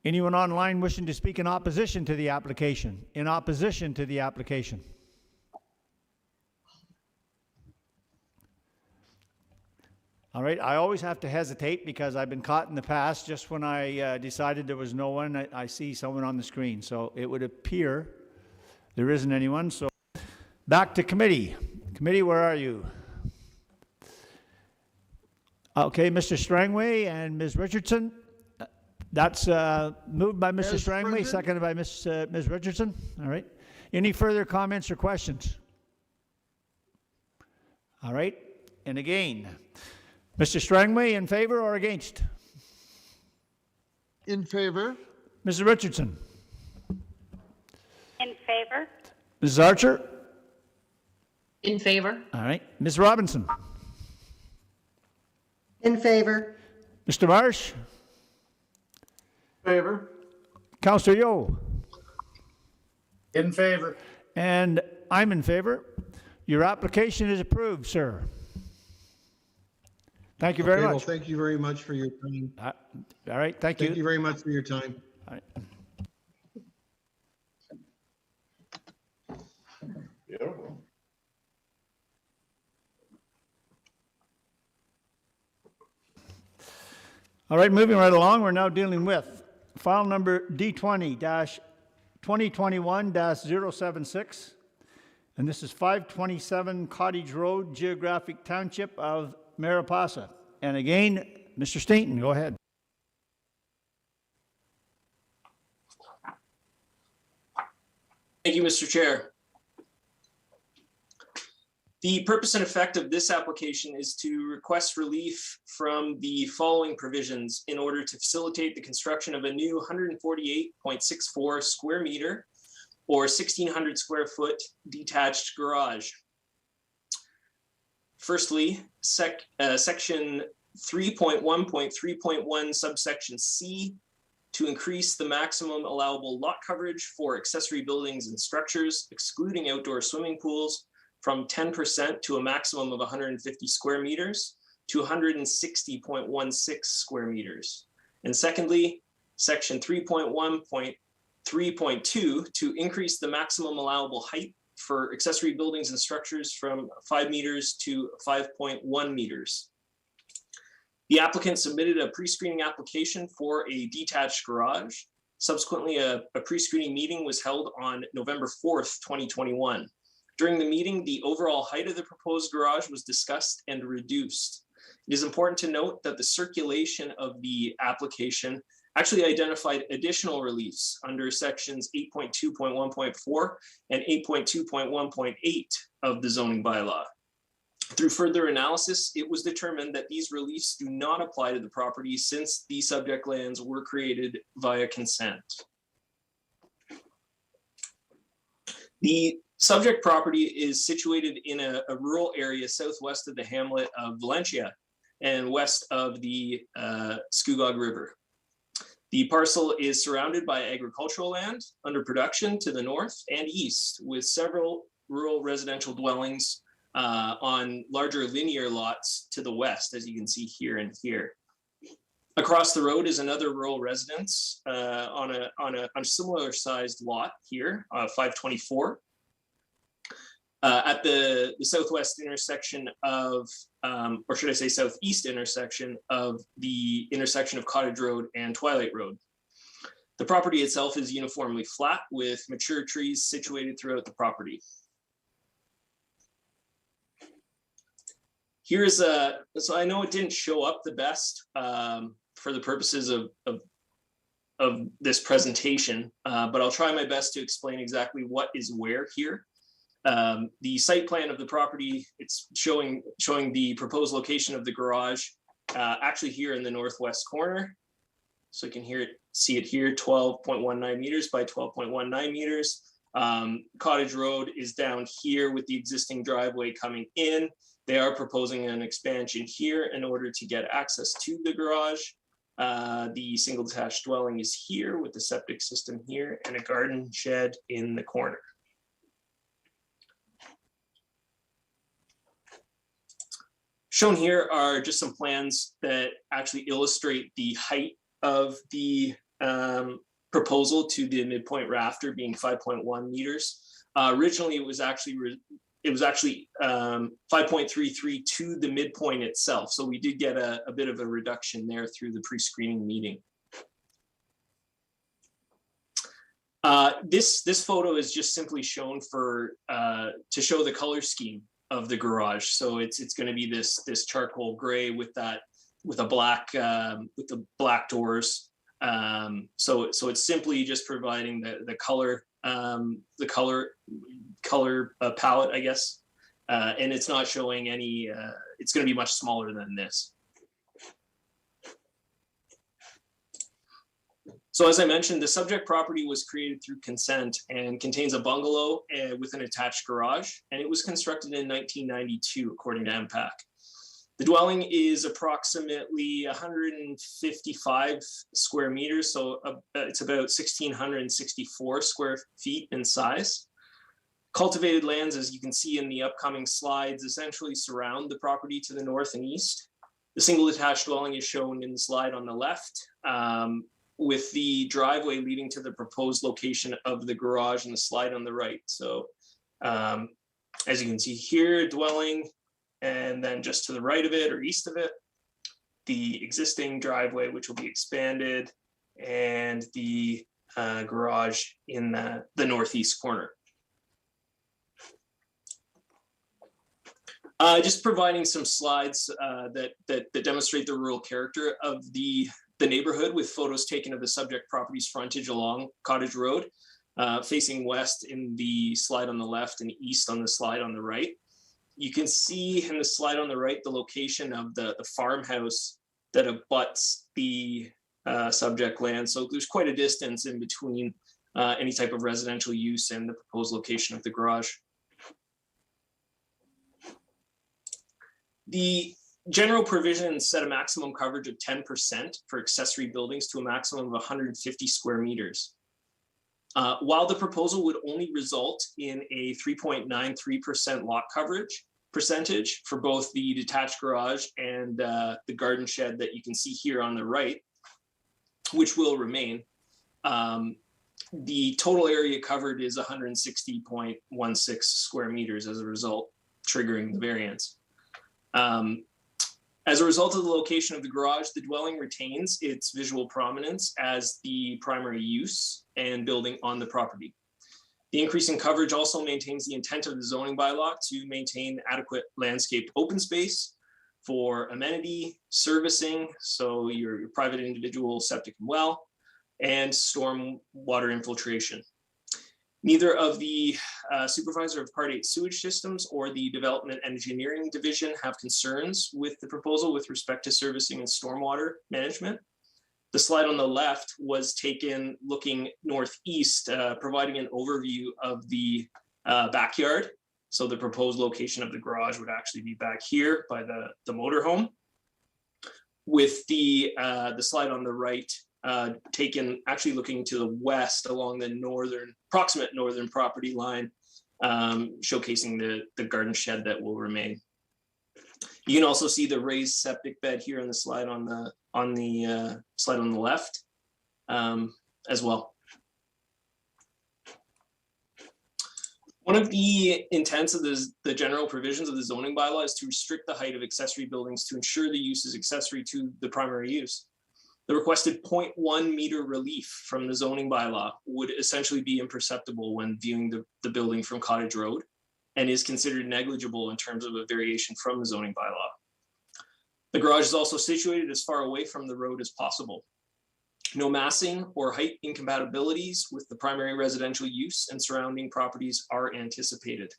Anyone online wishing to speak in opposition to the application? All right, I always have to hesitate because I've been caught in the past. Just when I decided there was no one, I see someone on the screen. So it would appear there isn't anyone. So back to committee. Committee, where are you? Okay, Mr. Strangway and Ms. Richardson. That's moved by Mr.
As
Strangway,
president.
seconded by Ms. Richardson. All right. Any further comments or questions? All right. And again, Mr. Strangway, in favor or against?
In favor.
Mrs. Richardson?
In favor?
Mrs. Archer?
In favor?
All right. Ms. Robinson?
In favor.
Mr. Marsh?
Favor?
Councillor Yo?
In favor.
And I'm in favor. Your application is approved, sir. Thank you very
Okay, well,
much.
thank you very much for your time.
All right, thank
Thank you
you.
very much for your time.
All right.
Beautiful.
All right, moving right along, we're now dealing with file number D20-2021-076. And this is 527 Cottage Road, Geographic Township of Mariposa. And again, Mr. Stainton, go ahead.
Thank you, Mr. Chair. The purpose and effect of this application is to request relief from the following provisions in order to facilitate the construction of a new 148.64 square meter or 1,600 square foot detached garage. Firstly, section 3.1.3.1 subsection C, to increase the maximum allowable lot coverage for accessory buildings and structures, excluding outdoor swimming pools, from 10% to a maximum of 150 square meters to 160.16 square meters. And secondly, section 3.1.3.2, to increase the maximum allowable height for accessory buildings and structures from 5 meters to 5.1 meters. The applicant submitted a pre-screening application for a detached garage. Subsequently, a pre-screening meeting was held on November 4th, 2021. During the meeting, the overall height of the proposed garage was discussed and reduced. It is important to note that the circulation of the application actually identified additional reliefs under sections 8.2.1.4 and 8.2.1.8 of the zoning bylaw. Through further analysis, it was determined that these reliefs do not apply to the property since the subject lands were created via consent. The subject property is situated in a rural area southwest of the hamlet of Valencia and west of the Scugog River. The parcel is surrounded by agricultural land under production to the north and east, with several rural residential dwellings on larger linear lots to the west, as you can see here and here. Across the road is another rural residence on a similar sized lot here, 524. At the southwest intersection of, or should I say southeast intersection of the intersection of Cottage Road and Twilight Road. The property itself is uniformly flat with mature trees situated throughout the property. Here's so I know it didn't show up the best for the purposes of this presentation, but I'll try my best to explain exactly what is where here. The site plan of the property, it's showing the proposed location of the garage actually here in the northwest corner. So you can see it here, 12.19 meters by 12.19 meters. Cottage Road is down here with the existing driveway coming in. They are proposing an expansion here in order to get access to the garage. The single detached dwelling is here with the septic system here and a garden shed in the corner. Shown here are just some plans that actually illustrate the height of the proposal to the midpoint rafter being 5.1 meters. Originally, it was actually 5.33 to the midpoint itself. So we did get a bit of a reduction there through the pre-screening meeting. This photo is just simply shown for to show the color scheme of the garage. So it's going to be this charcoal gray with a black with the black doors. So it's simply just providing the color palette, I guess, and it's not showing any. It's going to be much smaller than this. So as I mentioned, the subject property was created through consent and contains a bungalow with an attached garage, and it was constructed in 1992, according to MPAC. The dwelling is approximately 155 square meters, so it's about 1,664 square feet in size. Cultivated lands, as you can see in the upcoming slides, essentially surround the property to the north and east. The single attached dwelling is shown in the slide on the left, with the driveway leading to the proposed location of the garage in the slide on the right. So as you can see here, dwelling, and then just to the right of it or east of it, the existing driveway, which will be expanded, and the garage in the northeast corner. Just providing some slides that demonstrate the rural character of the neighborhood, with photos taken of the subject property's frontage along Cottage Road, facing west in the slide on the left and east on the slide on the right. You can see in the slide on the right the location of the farmhouse that abuts the subject land. So there's quite a distance in between any type of residential use and the proposed location of the garage. The general provisions set a maximum coverage of 10% for accessory buildings to a maximum of 150 square meters. While the proposal would only result in a 3.93% lot coverage percentage for both the detached garage and the garden shed that you can see here on the right, which will remain, the total area covered is 160.16 square meters as a result, triggering the variance. As a result of the location of the garage, the dwelling retains its visual prominence as the primary use and building on the property. The increase in coverage also maintains the intent of the zoning bylaw to maintain adequate landscaped open space for amenity, servicing, so your private individual septic and well, and storm water infiltration. Neither of the supervisor of Part 8 sewage systems or the Development Engineering Division have concerns with the proposal with respect to servicing and stormwater management. The slide on the left was taken looking northeast, providing an overview of the backyard. So the proposed location of the garage would actually be back here by the motorhome. With the slide on the right, taken actually looking to the west along the approximate northern property line, showcasing the garden shed that will remain. You can also see the raised septic bed here on the slide on the slide on the left as well. One of the intents of the general provisions of the zoning bylaw is to restrict the height of accessory buildings to ensure the use is accessory to the primary use. The requested 0.1 meter relief from the zoning bylaw would essentially be imperceptible when viewing the building from Cottage Road, and is considered negligible in terms of a variation from the zoning bylaw. The garage is also situated as far away from the road as possible. No massing or height incompatibilities with the primary residential use and surrounding properties are anticipated.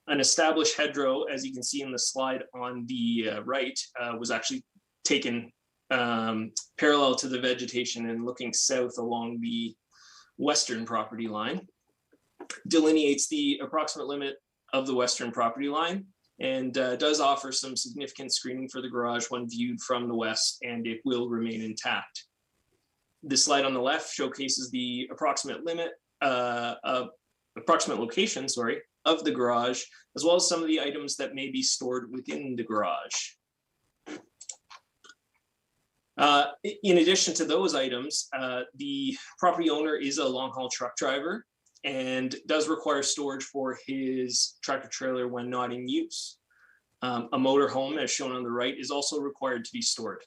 An established hedgerow, as you can see in the slide on the right, was actually taken parallel to the vegetation and looking south along the western property line. delineates the approximate limit of the western property line and does offer some significant screening for the garage when viewed from the west, and it will remain intact. This slide on the left showcases the approximate location, of the garage, as well as some of the items that may be stored within the garage. In addition to those items, the property owner is a long-haul truck driver and does require storage for his tractor trailer when not in use. A motorhome, as shown on the right, is also required to be stored.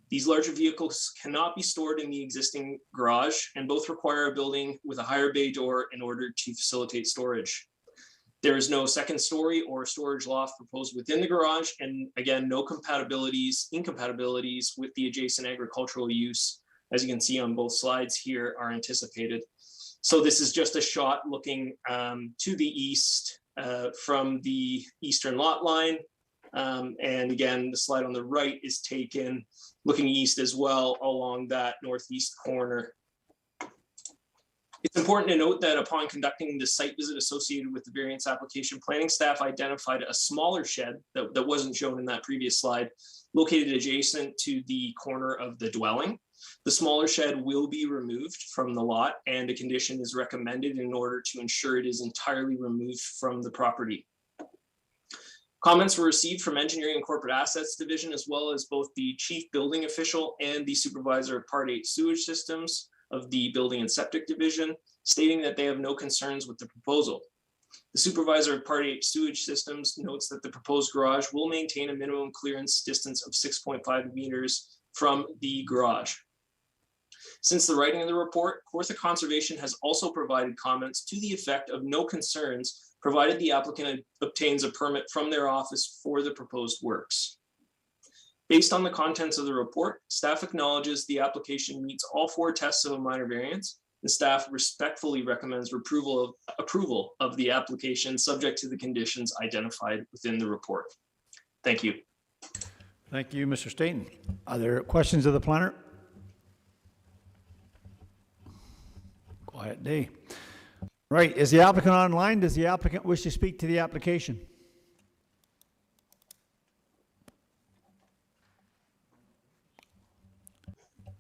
These larger vehicles cannot be stored in the existing garage, and both require a building with a higher bay door in order to facilitate storage. There is no second story or storage loft proposed within the garage, and again, no incompatibilities with the adjacent agricultural use, as you can see on both slides here, are anticipated. So this is just a shot looking to the east from the eastern lot line. And again, the slide on the right is taken looking east as well along that northeast corner. It's important to note that upon conducting the site visit associated with the variance application, planning staff identified a smaller shed that wasn't shown in that previous slide, located adjacent to the corner of the dwelling. The smaller shed will be removed from the lot, and a condition is recommended in order to ensure it is entirely removed from the property. Comments were received from Engineering and Corporate Assets Division, as well as both the Chief Building Official and the Supervisor of Part 8 Sewage Systems of the Building and Septic Division, stating that they have no concerns with the proposal. The Supervisor of Part 8 Sewage Systems notes that the proposed garage will maintain a minimum clearance distance of 6.5 meters from the garage. Since the writing of the report, Kawartha Conservation has also provided comments to the effect of no concerns, provided the applicant obtains a permit from their office for the proposed works. Based on the contents of the report, staff acknowledges the application meets all 4 tests of a minor variance, and staff respectfully recommends approval of the application subject to the conditions identified within the report. Thank you.
Thank you, Mr. Staton. Are there questions of the planner? Quiet day. Right, is the applicant online? Does the applicant wish to speak to the application?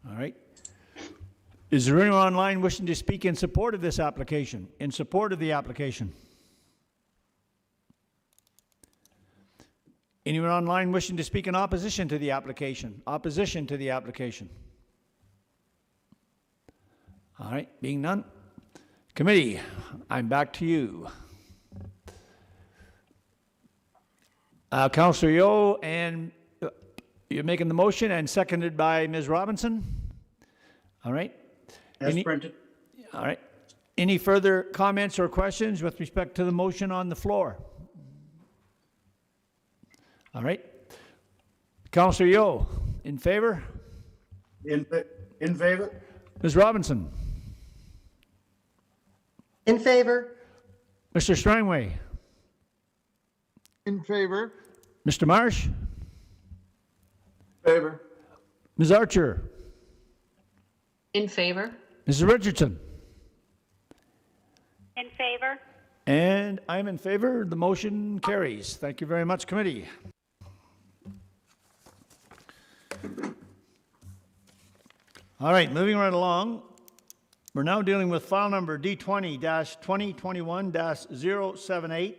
All right. Is there anyone online wishing to speak in support of this application? In support of the application? Anyone online wishing to speak in opposition to the application? Opposition to the application? All right, being none. Committee, I'm back to you. Councillor Yeo, and you're making the motion and seconded by Ms. Robinson. All right.
As printed.
All right. Any further comments or questions with respect to the motion on the floor? All right. Councillor Yeo, in favor?
In favor?
Ms. Robinson?
In favor.
Mr. Strangway?
In favor.
Mr. Marsh?
Favor.
Ms. Archer?
In favor.
Mrs. Richardson?
In favor.
And I'm in favor. The motion carries. Thank you very much, committee. All right, moving right along. We're now dealing with file number D20-2021-078,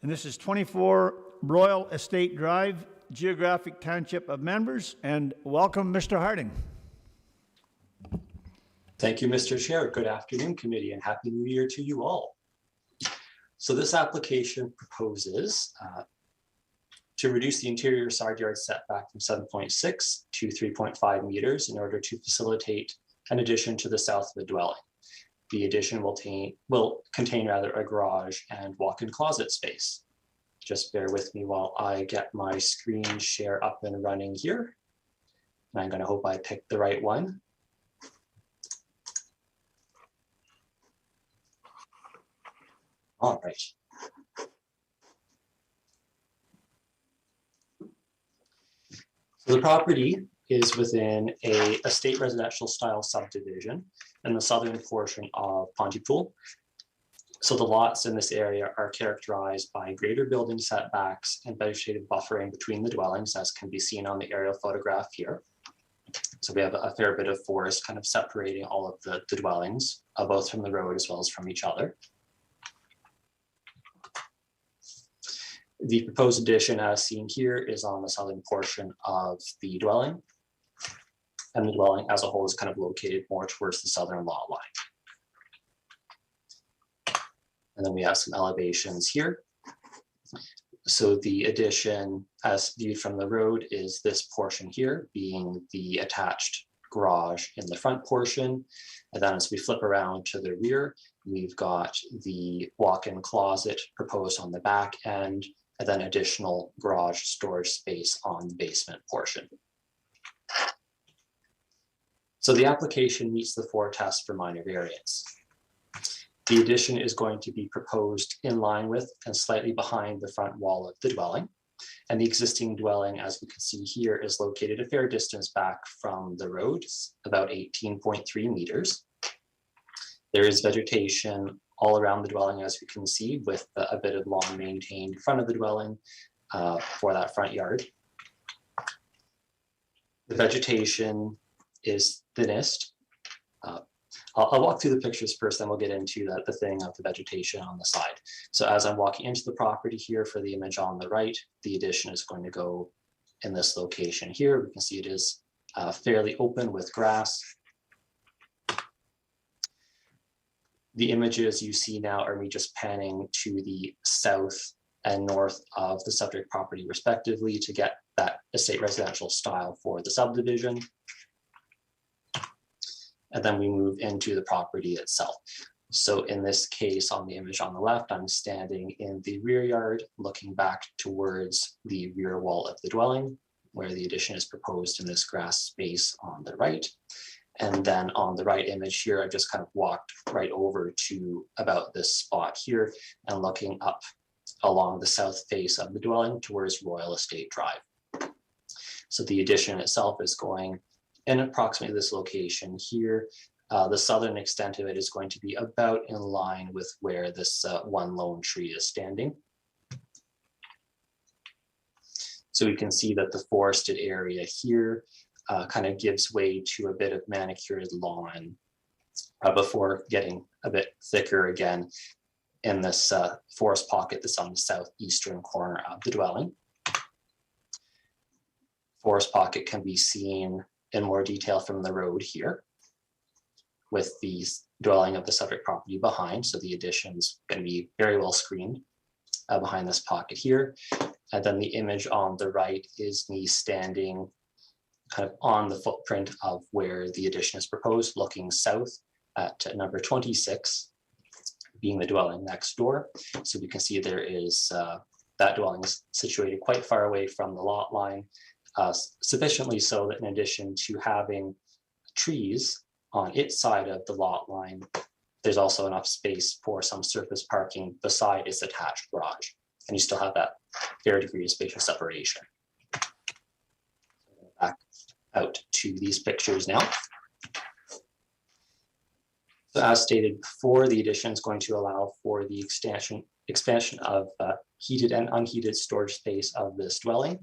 and this is 24 Broyle Estate Drive, Geographic Township of Members, and welcome, Mr. Harding.
Thank you, Mr. Chair. Good afternoon, committee, and Happy New Year to you all. So this application proposes to reduce the interior side yard setback from 7.6 to 3.5 meters in order to facilitate an addition to the south of the dwelling. The addition will contain a garage and walk-in closet space. Just bear with me while I get my screen share up and running here. And I'm going to hope I picked the right one. All right. So the property is within a estate residential style subdivision in the southern portion of Pontypool. So the lots in this area are characterized by greater building setbacks and vegetative buffering between the dwellings, as can be seen on the aerial photograph here. So we have a fair bit of forest kind of separating all of the dwellings, both from the road as well as from each other. The proposed addition as seen here is on the southern portion of the dwelling. And the dwelling as a whole is kind of located more towards the southern lot line. And then we have some elevations here. So the addition as viewed from the road is this portion here, being the attached garage in the front portion. And then as we flip around to the rear, we've got the walk-in closet proposed on the back end, and then additional garage storage space on the basement portion. So the application meets the 4 tests for minor variance. The addition is going to be proposed in line with and slightly behind the front wall of the dwelling. And the existing dwelling, as we can see here, is located a fair distance back from the road, about 18.3 meters. There is vegetation all around the dwelling, as we can see, with a bit of lawn maintained front of the dwelling for that front yard. The vegetation is thinnest. I'll walk through the pictures first, then we'll get into the thing of the vegetation on the side. So as I'm walking into the property here for the image on the right, the addition is going to go in this location here. We can see it is fairly open with grass. The images you see now are me just panning to the south and north of the subject property respectively to get that estate residential style for the subdivision. And then we move into the property itself. So in this case, on the image on the left, I'm standing in the rear yard, looking back towards the rear wall of the dwelling, where the addition is proposed in this grass space on the right. And then on the right image here, I've just kind of walked right over to about this spot here and looking up along the south face of the dwelling towards Royal Estate Drive. So the addition itself is going in approximately this location here. The southern extent of it is going to be about in line with where this one lone tree is standing. So we can see that the forested area here kind of gives way to a bit of manicured lawn before getting a bit thicker again in this forest pocket that's on the southeastern corner of the dwelling. Forest pocket can be seen in more detail from the road here, with the dwelling of the subject property behind. So the addition's going to be very well screened behind this pocket here. And then the image on the right is me standing kind of on the footprint of where the addition is proposed, looking south at number 26, being the dwelling next door. So we can see there is, that dwelling is situated quite far away from the lot line, sufficiently so that in addition to having trees on its side of the lot line, there's also enough space for some surface parking beside its attached garage. And you still have that fair degree of spatial separation. Back out to these pictures now. So as stated before, the addition is going to allow for the expansion of heated and unheated storage space of this dwelling,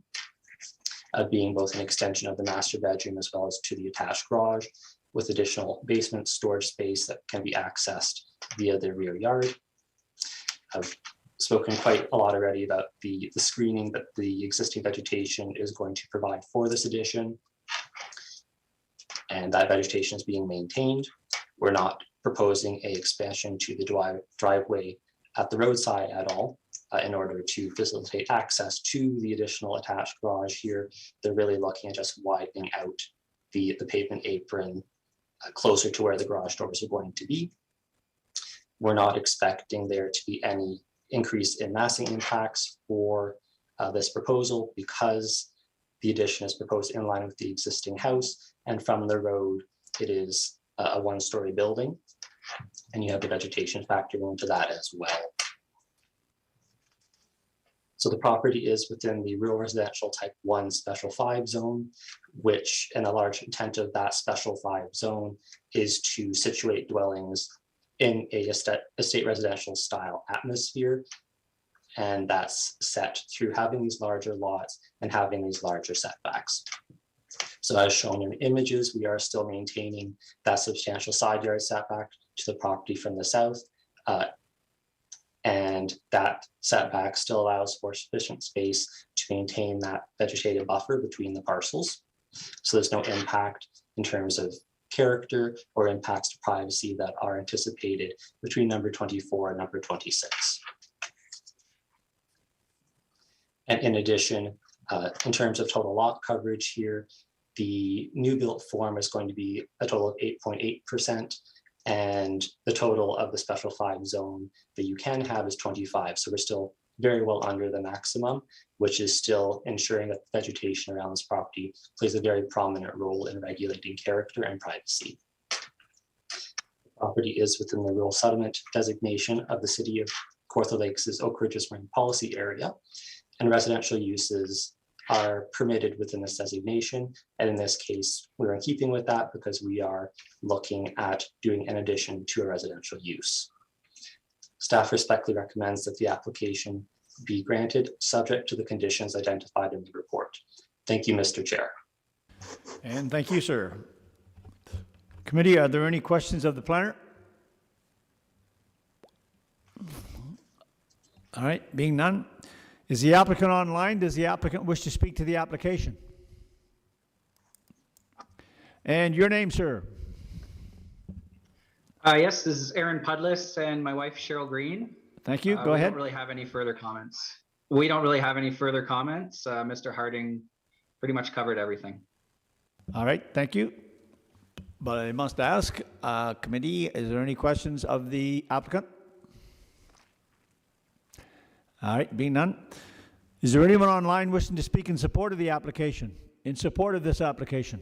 being both an extension of the master bedroom as well as to the attached garage, with additional basement storage space that can be accessed via the rear yard. I've spoken quite a lot already about the screening that the existing vegetation is going to provide for this addition. And that vegetation is being maintained. We're not proposing an expansion to the driveway at the roadside at all. In order to facilitate access to the additional attached garage here, they're really looking at just widening out the pavement apron closer to where the garage doors are going to be. We're not expecting there to be any increase in massing impacts for this proposal because the addition is proposed in line with the existing house, and from the road, it is a one-story building, and you have the vegetation factoring into that as well. So the property is within the rural residential type 1 special 5 zone, which, and a large intent of that special 5 zone is to situate dwellings in a estate residential style atmosphere. And that's set through having these larger lots and having these larger setbacks. So as shown in images, we are still maintaining that substantial side yard setback to the property from the south. And that setback still allows for sufficient space to maintain that vegetative buffer between the parcels. So there's no impact in terms of character or impacts to privacy that are anticipated between number 24 and number 26. And in addition, in terms of total lot coverage here, the new built form is going to be a total of 8.8%, and the total of the special 5 zone that you can have is 25. So we're still very well under the maximum, which is still ensuring that the vegetation around this property plays a very prominent role in regulating character and privacy. The property is within the rural settlement designation of the City of Kawartha Lakes' Oak Ridges Marine Policy Area, and residential uses are permitted within this designation. And in this case, we're in keeping with that because we are looking at doing an addition to a residential use. Staff respectfully recommends that the application be granted, subject to the conditions identified in the report. Thank you, Mr. Chair.
And thank you, sir. Committee, are there any questions of the planner? All right, being none. Is the applicant online? Does the applicant wish to speak to the application? And your name, sir?
Yes, this is Aaron Pudlis and my wife Cheryl Green.
Thank you. Go
We
ahead.
don't really have any further comments. Mr. Harding pretty much covered everything.
All right, thank you. But I must ask, committee, is there any questions of the applicant? All right, being none. Is there anyone online wishing to speak in support of the application? In support of this application?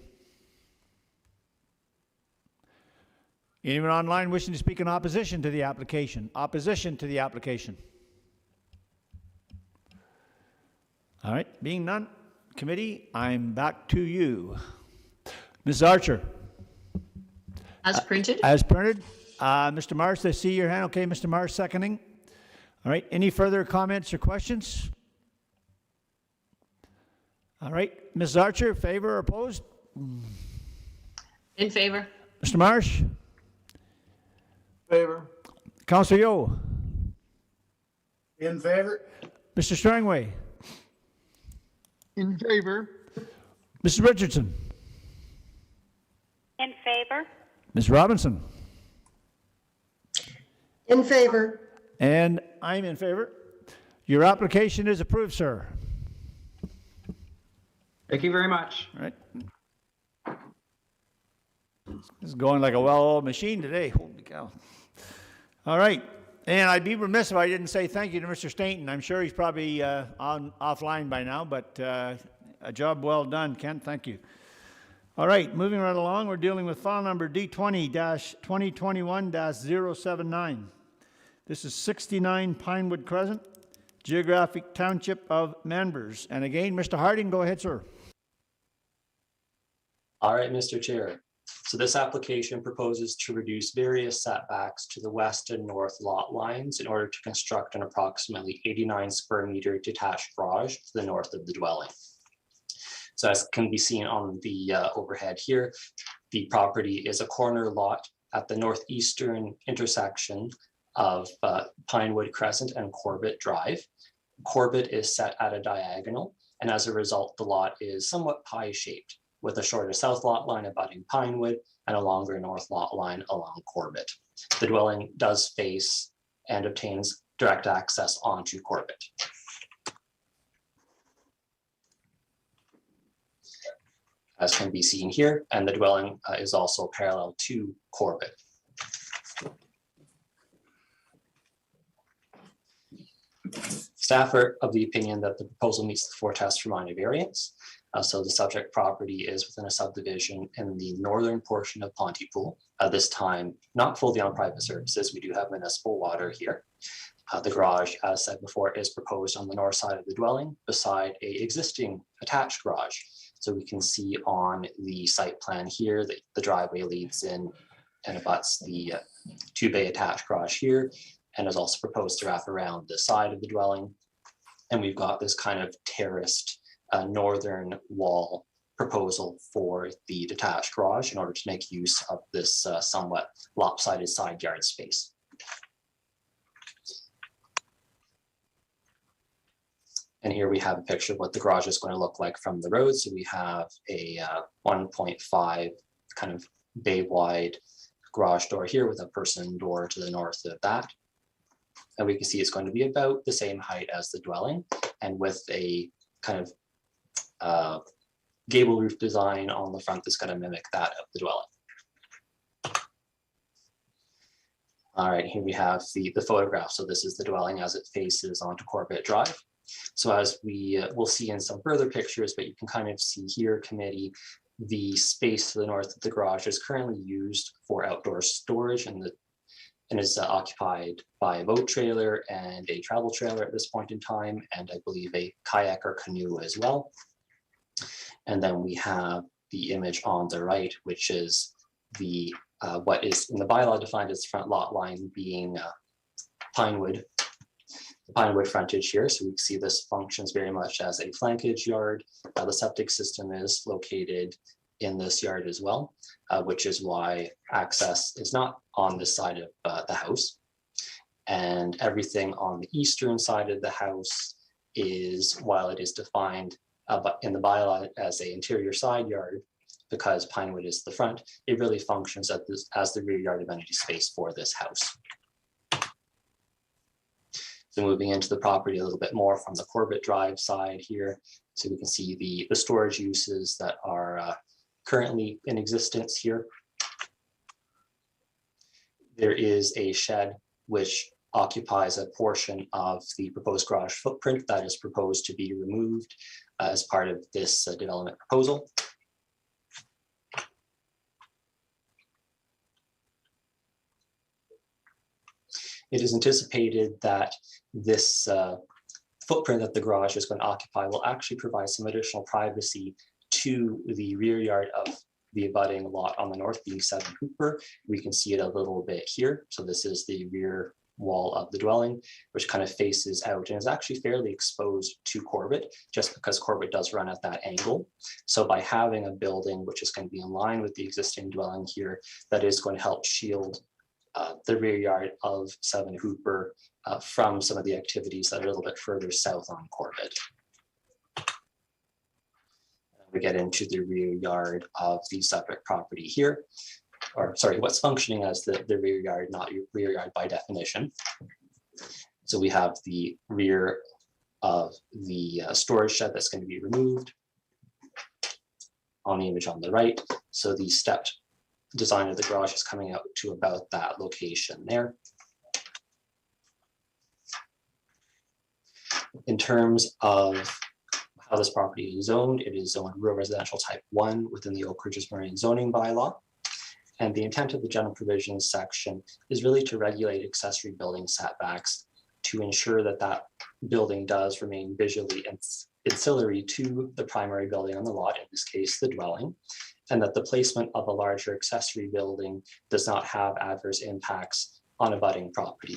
Anyone online wishing to speak in opposition to the application? Opposition to the application? All right, being none. Committee, I'm back to you. Ms. Archer.
As printed?
As printed. Mr. Marsh, I see your hand. Okay, Mr. Marsh seconding. All right, any further comments or questions? All right, Ms. Archer, favor or opposed?
In favor.
Mr. Marsh?
Favor.
Councilor Yo?
In favor?
Mr. Strangway?
In favor.
Mrs. Richardson?
In favor?
Ms. Robinson?
In favor.
And I'm in favor. Your application is approved, sir.
Thank you very much.
All right. This is going like a well-oiled machine today. Holy cow. All right. And I'd be remiss if I didn't say thank you to Mr. Stainton. I'm sure he's probably offline by now, but a job well done, Kent. Thank you. All right. Moving right along, we're dealing with file number D20-2021-079. This is 69 Pinewood Crescent, Geographic Township of Manvers. And again, Mr. Harding, go ahead, sir.
All right, Mr. Chair. So this application proposes to reduce various setbacks to the west and north lot lines in order to construct an approximately 89 square meter detached garage to the north of the dwelling. So as can be seen on the overhead here, the property is a corner lot at the northeastern intersection of Pinewood Crescent and Corbett Drive. Corbett is set at a diagonal, and as a result, the lot is somewhat pie-shaped, with a shorter south lot line abutting Pinewood and a longer north lot line along Corbett. The dwelling does face and obtains direct access onto Corbett. As can be seen here, and the dwelling is also parallel to Corbett. Staff are of the opinion that the proposal meets the 4 tests for minor variance. So the subject property is within a subdivision in the northern portion of Pontypool. This time, not fully on private services. We do have municipal water here. The garage, as said before, is proposed on the north side of the dwelling beside an existing attached garage. So we can see on the site plan here that the driveway leads in and abuts the 2-bay attached garage here, and is also proposed to wrap around the side of the dwelling. And we've got this kind of terraced northern wall proposal for the detached garage in order to make use of this somewhat lopsided side yard space. And here we have a picture of what the garage is going to look like from the road. So we have a 1.5 kind of bay wide garage door here with a person door to the north of that. And we can see it's going to be about the same height as the dwelling, and with a kind of gable roof design on the front that's going to mimic that of the dwelling. All right, here we have the photograph. So this is the dwelling as it faces onto Corbett Drive. So as we will see in some further pictures, but you can kind of see here, committee, the space to the north of the garage is currently used for outdoor storage, and is occupied by a boat trailer and a travel trailer at this point in time, and I believe a kayak or canoe as well. And then we have the image on the right, which is the what is in the bylaw defined as front lot line being Pinewood, the Pinewood frontage here. So we can see this functions very much as a flankage yard. The septic system is located in this yard as well, which is why access is not on this side of the house. And everything on the eastern side of the house is, while it is defined in the bylaw as an interior side yard, because Pinewood is the front, it really functions as the rear yard amenity space for this house. So moving into the property a little bit more from the Corbett Drive side here, so we can see the storage uses that are currently in existence here. There is a shed which occupies a portion of the proposed garage footprint that is proposed to be removed as part of this development proposal. It is anticipated that this footprint that the garage is going to occupy will actually provide some additional privacy to the rear yard of the abutting lot on the north, being 7 Hooper. We can see it a little bit here. So this is the rear wall of the dwelling, which kind of faces out and is actually fairly exposed to Corbett, just because Corbett does run at that angle. So by having a building which is going to be in line with the existing dwelling here, that is going to help shield the rear yard of 7 Hooper from some of the activities that are a little bit further south on Corbett. We get into the rear yard of the separate property here, or sorry, what's functioning as the rear yard, not your rear yard by definition. So we have the rear of the storage shed that's going to be removed on the image on the right. So the stepped design of the garage is coming out to about that location there. In terms of how this property is zoned, it is zoned rural residential type 1 within the Oak Ridges Marine zoning bylaw. And the intent of the general provisions section is really to regulate accessory building setbacks to ensure that that building does remain visually ancillary to the primary building on the lot, in this case, the dwelling, and that the placement of a larger accessory building does not have adverse impacts on abutting property.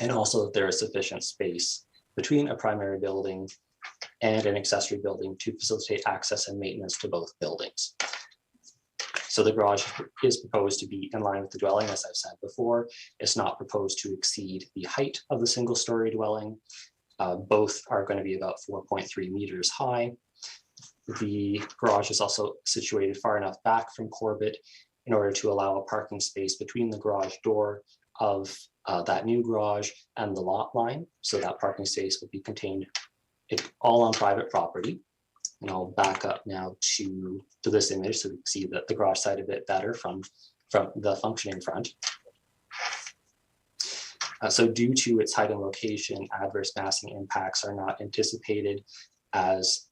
And also that there is sufficient space between a primary building and an accessory building to facilitate access and maintenance to both buildings. So the garage is proposed to be in line with the dwelling, as I've said before. It's not proposed to exceed the height of the single-story dwelling. Both are going to be about 4.3 meters high. The garage is also situated far enough back from Corbett in order to allow a parking space between the garage door of that new garage and the lot line. So that parking space will be contained all on private property. And I'll back up now to this image so we can see the garage side a bit better from the functioning front. So due to its height and location, adverse massing impacts are not anticipated, as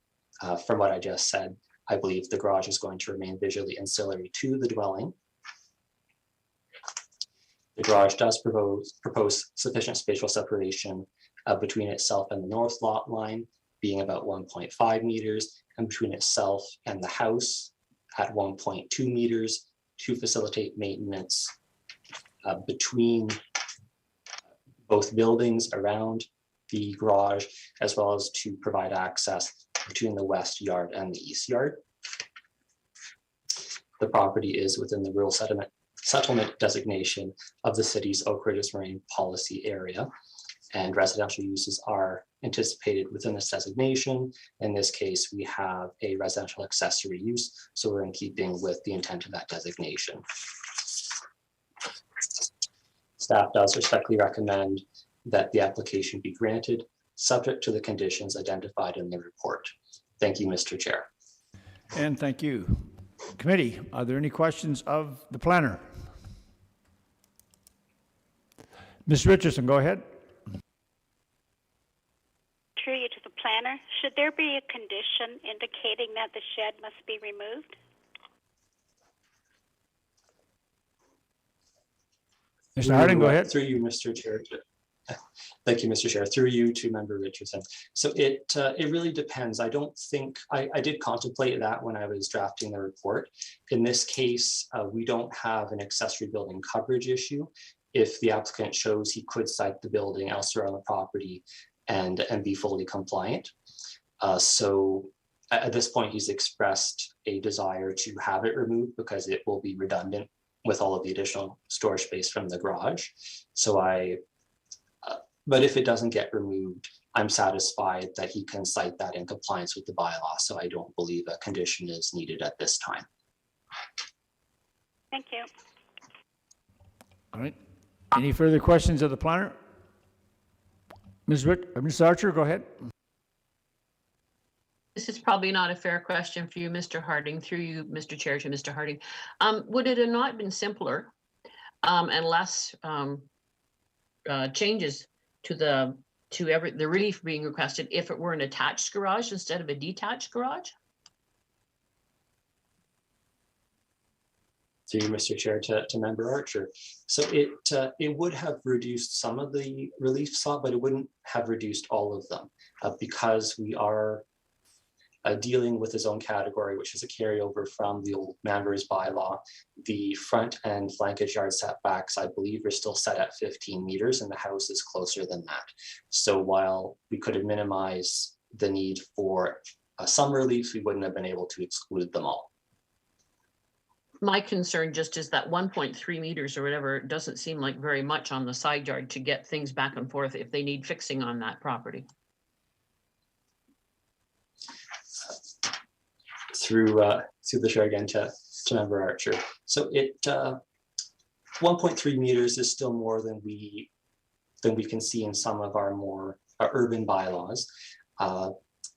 from what I just said, I believe the garage is going to remain visually ancillary to the dwelling. The garage does propose sufficient spatial separation between itself and the north lot line, being about 1.5 meters, and between itself and the house at 1.2 meters, to facilitate maintenance between both buildings around the garage, as well as to provide access between the west yard and the east yard. The property is within the rural settlement designation of the city's Oak Ridges Marine Policy Area, and residential uses are anticipated within this designation. In this case, we have a residential accessory use, so we're in keeping with the intent of that designation. Staff does respectfully recommend that the application be granted, subject to the conditions identified in the report. Thank you, Mr. Chair.
And thank you. Committee, are there any questions of the planner? Ms. Richardson, go ahead.
Through you to the planner, should there be a condition indicating that the shed must be removed?
Mr. Harding, go ahead.
Through you, Mr. Chair. Thank you, Mr. Chair. Through you to Member Richardson. So it really depends. I don't think, I did contemplate that when I was drafting the report. In this case, we don't have an accessory building coverage issue. If the applicant shows he could site the building elsewhere on the property and be fully compliant. So at this point, he's expressed a desire to have it removed because it will be redundant with all of the additional storage space from the garage. So but if it doesn't get removed, I'm satisfied that he can cite that in compliance with the bylaw. So I don't believe a condition is needed at this time.
Thank you.
All right. Any further questions of the planner? Ms. Archer, go ahead.
This is probably not a fair question for you, Mr. Harding, through you, Mr. Chair, to Mr. Harding. Would it have not been simpler and less changes to the relief being requested if it were an attached garage instead of a detached garage?
Through you, Mr. Chair, to Member Archer. So it would have reduced some of the relief sought, but it wouldn't have reduced all of them because we are dealing with a zone category, which is a carryover from the old Manvers bylaw. The front and flankage yard setbacks, I believe, are still set at 15 meters and the house is closer than that. So while we could have minimized the need for some relief, we wouldn't have been able to exclude them all.
My concern just is that 1.3 meters or whatever doesn't seem like very much on the side yard to get things back and forth if they need fixing on that property.
Through the chair again to Member Archer. So 1.3 meters is still more than we can see in some of our more urban bylaws.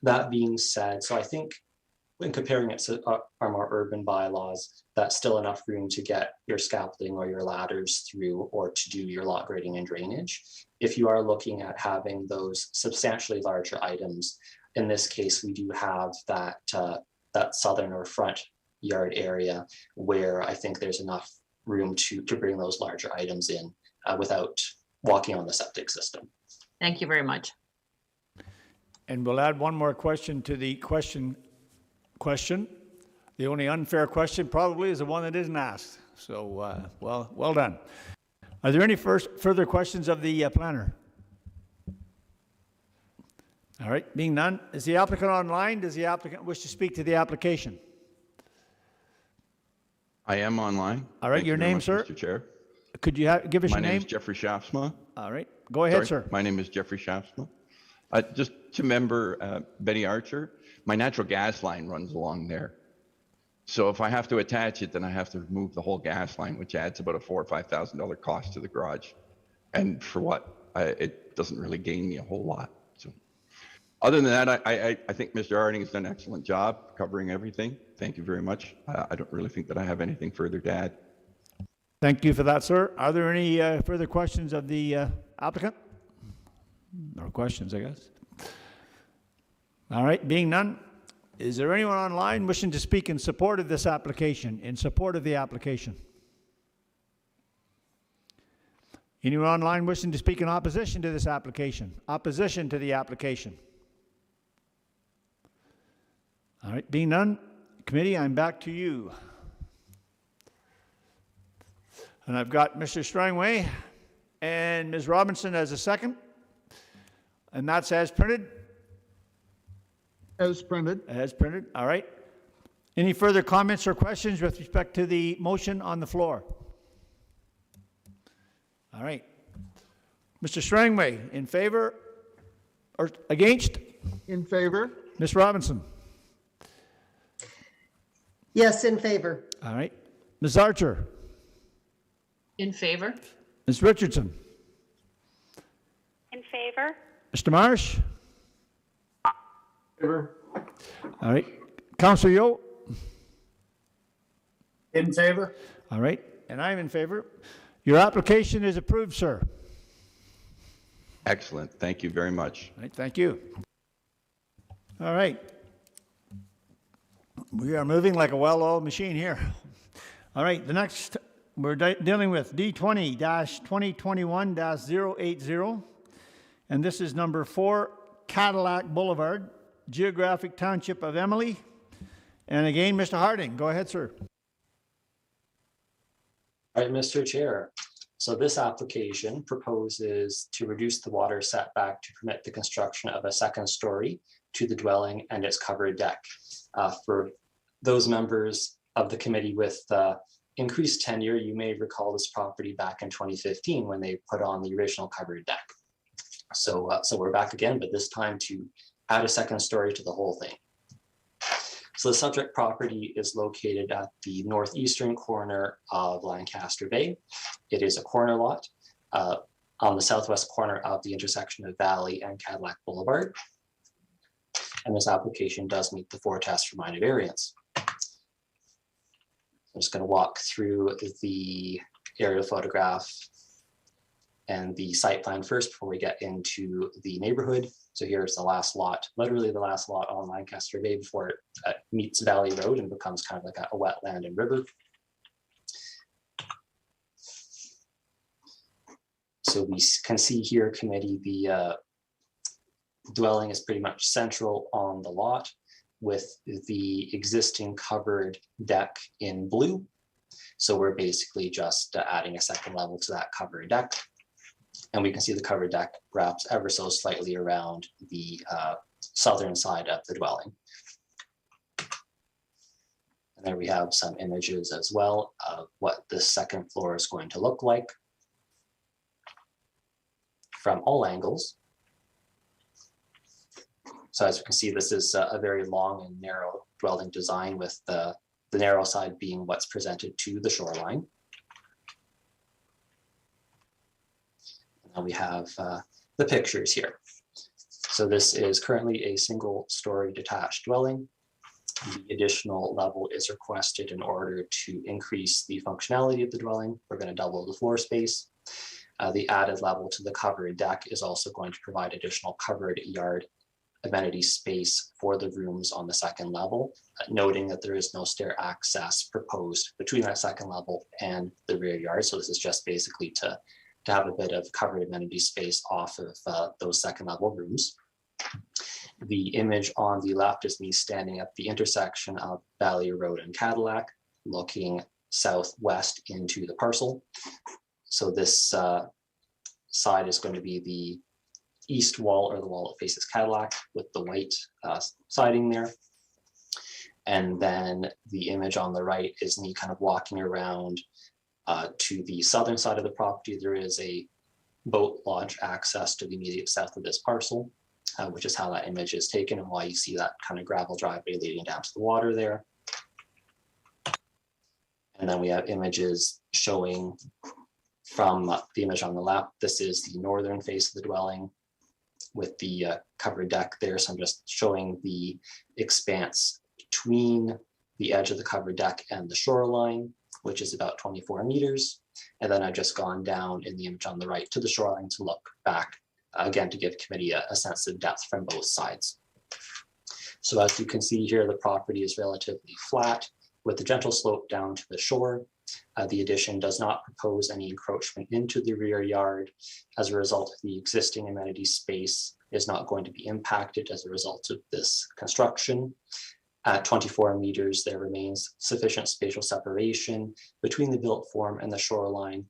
That being said, so I think when comparing it to our more urban bylaws, that's still enough room to get your scaffolding or your ladders through or to do your lot grading and drainage. If you are looking at having those substantially larger items, in this case, we do have that southern or front yard area where I think there's enough room to bring those larger items in without walking on the septic system.
Thank you very much.
And we'll add one more question to the question. The only unfair question probably is the one that isn't asked. So, well done. Are there any further questions of the planner? All right, being none, is the applicant online? Does the applicant wish to speak to the application?
I am online.
All right,
Thank
your
you very
name,
much,
sir?
Mr. Chair.
Could you give us
My
your
name
name?
is Jeffrey Shafsma.
All right, go ahead,
Sorry,
sir.
My name is Jeffrey Shafsma. Just to Member Betty Archer, my natural gas line runs along there. So if I have to attach it, then I have to remove the whole gas line, which adds about a $4,000 or $5,000 cost to the garage. And for what? It doesn't really gain me a whole lot. So other than that, I think Mr. Harding has done an excellent job covering everything. Thank you very much. I don't really think that I have anything further to add.
Thank you for that, sir. Are there any further questions of the applicant? No questions, I guess. All right, being none, is there anyone online wishing to speak in support of this application, in support of the application? Anyone online wishing to speak in opposition to this application? Opposition to the application? All right, being none, committee, I'm back to you. And I've got Mr. Strangway and Ms. Robinson as a second. And that's as printed?
As printed.
As printed, all right. Any further comments or questions with respect to the motion on the floor? All right. Mr. Strangway, in favor or against?
In favor.
Ms. Robinson?
Yes, in favor.
All right. Ms. Archer?
In favor?
Ms. Richardson?
In favor?
Mr. Marsh?
Favor.
All right. Councilor Yo?
In favor?
All right. And I'm in favor. Your application is approved, sir.
Excellent. Thank you very much.
All right, thank you. All right. We are moving like a well-oiled machine here. All right, the next we're dealing with D20-2021-080. And this is number 4 Cadillac Boulevard, Geographic Township of Emily. And again, Mr. Harding, go ahead, sir.
All right, Mr. Chair. So this application proposes to reduce the water setback to permit the construction of a second story to the dwelling and its covered deck. For those members of the committee with increased tenure, you may recall this property back in 2015 when they put on the original covered deck. So we're back again, but this time to add a second story to the whole thing. So the subject property is located at the northeastern corner of Lancaster Bay. It is a corner lot on the southwest corner of the intersection of Valley and Cadillac Boulevard. And this application does meet the 4 tests for minor variance. I'm just going to walk through the aerial photograph and the site plan first before we get into the neighborhood. So here's the last lot, literally the last lot on Lancaster Bay before it meets Valley Road and becomes kind of like a wetland and river. So we can see here, committee, the dwelling is pretty much central on the lot with the existing covered deck in blue. So we're basically just adding a second level to that covered deck. And we can see the covered deck wraps ever so slightly around the southern side of the dwelling. And there we have some images as well of what the second floor is going to look like from all angles. So as you can see, this is a very long and narrow dwelling design with the narrow side being what's presented to the shoreline. And we have the pictures here. So this is currently a single-story detached dwelling. The additional level is requested in order to increase the functionality of the dwelling. We're going to double the floor space. The added level to the covered deck is also going to provide additional covered yard amenity space for the rooms on the second level, noting that there is no stair access proposed between that second level and the rear yard. So this is just basically to have a bit of covered amenity space off of those second level rooms. The image on the left is me standing at the intersection of Valley Road and Cadillac, looking southwest into the parcel. So this side is going to be the east wall, or the wall that faces Cadillac, with the white siding there. And then the image on the right is me kind of walking around to the southern side of the property. There is a boat launch access to the immediate south of this parcel, which is how that image is taken and why you see that kind of gravel driveway leading down to the water there. And then we have images showing from the image on the left. This is the northern face of the dwelling with the covered deck there. So I'm just showing the expanse between the edge of the covered deck and the shoreline, which is about 24 meters. And then I've just gone down in the image on the right to the shoreline to look back, again, to give committee a sense of depth from both sides. So as you can see here, the property is relatively flat with a gentle slope down to the shore. The addition does not propose any encroachment into the rear yard. As a result, the existing amenity space is not going to be impacted as a result of this construction. At 24 meters, there remains sufficient spatial separation between the built form and the shoreline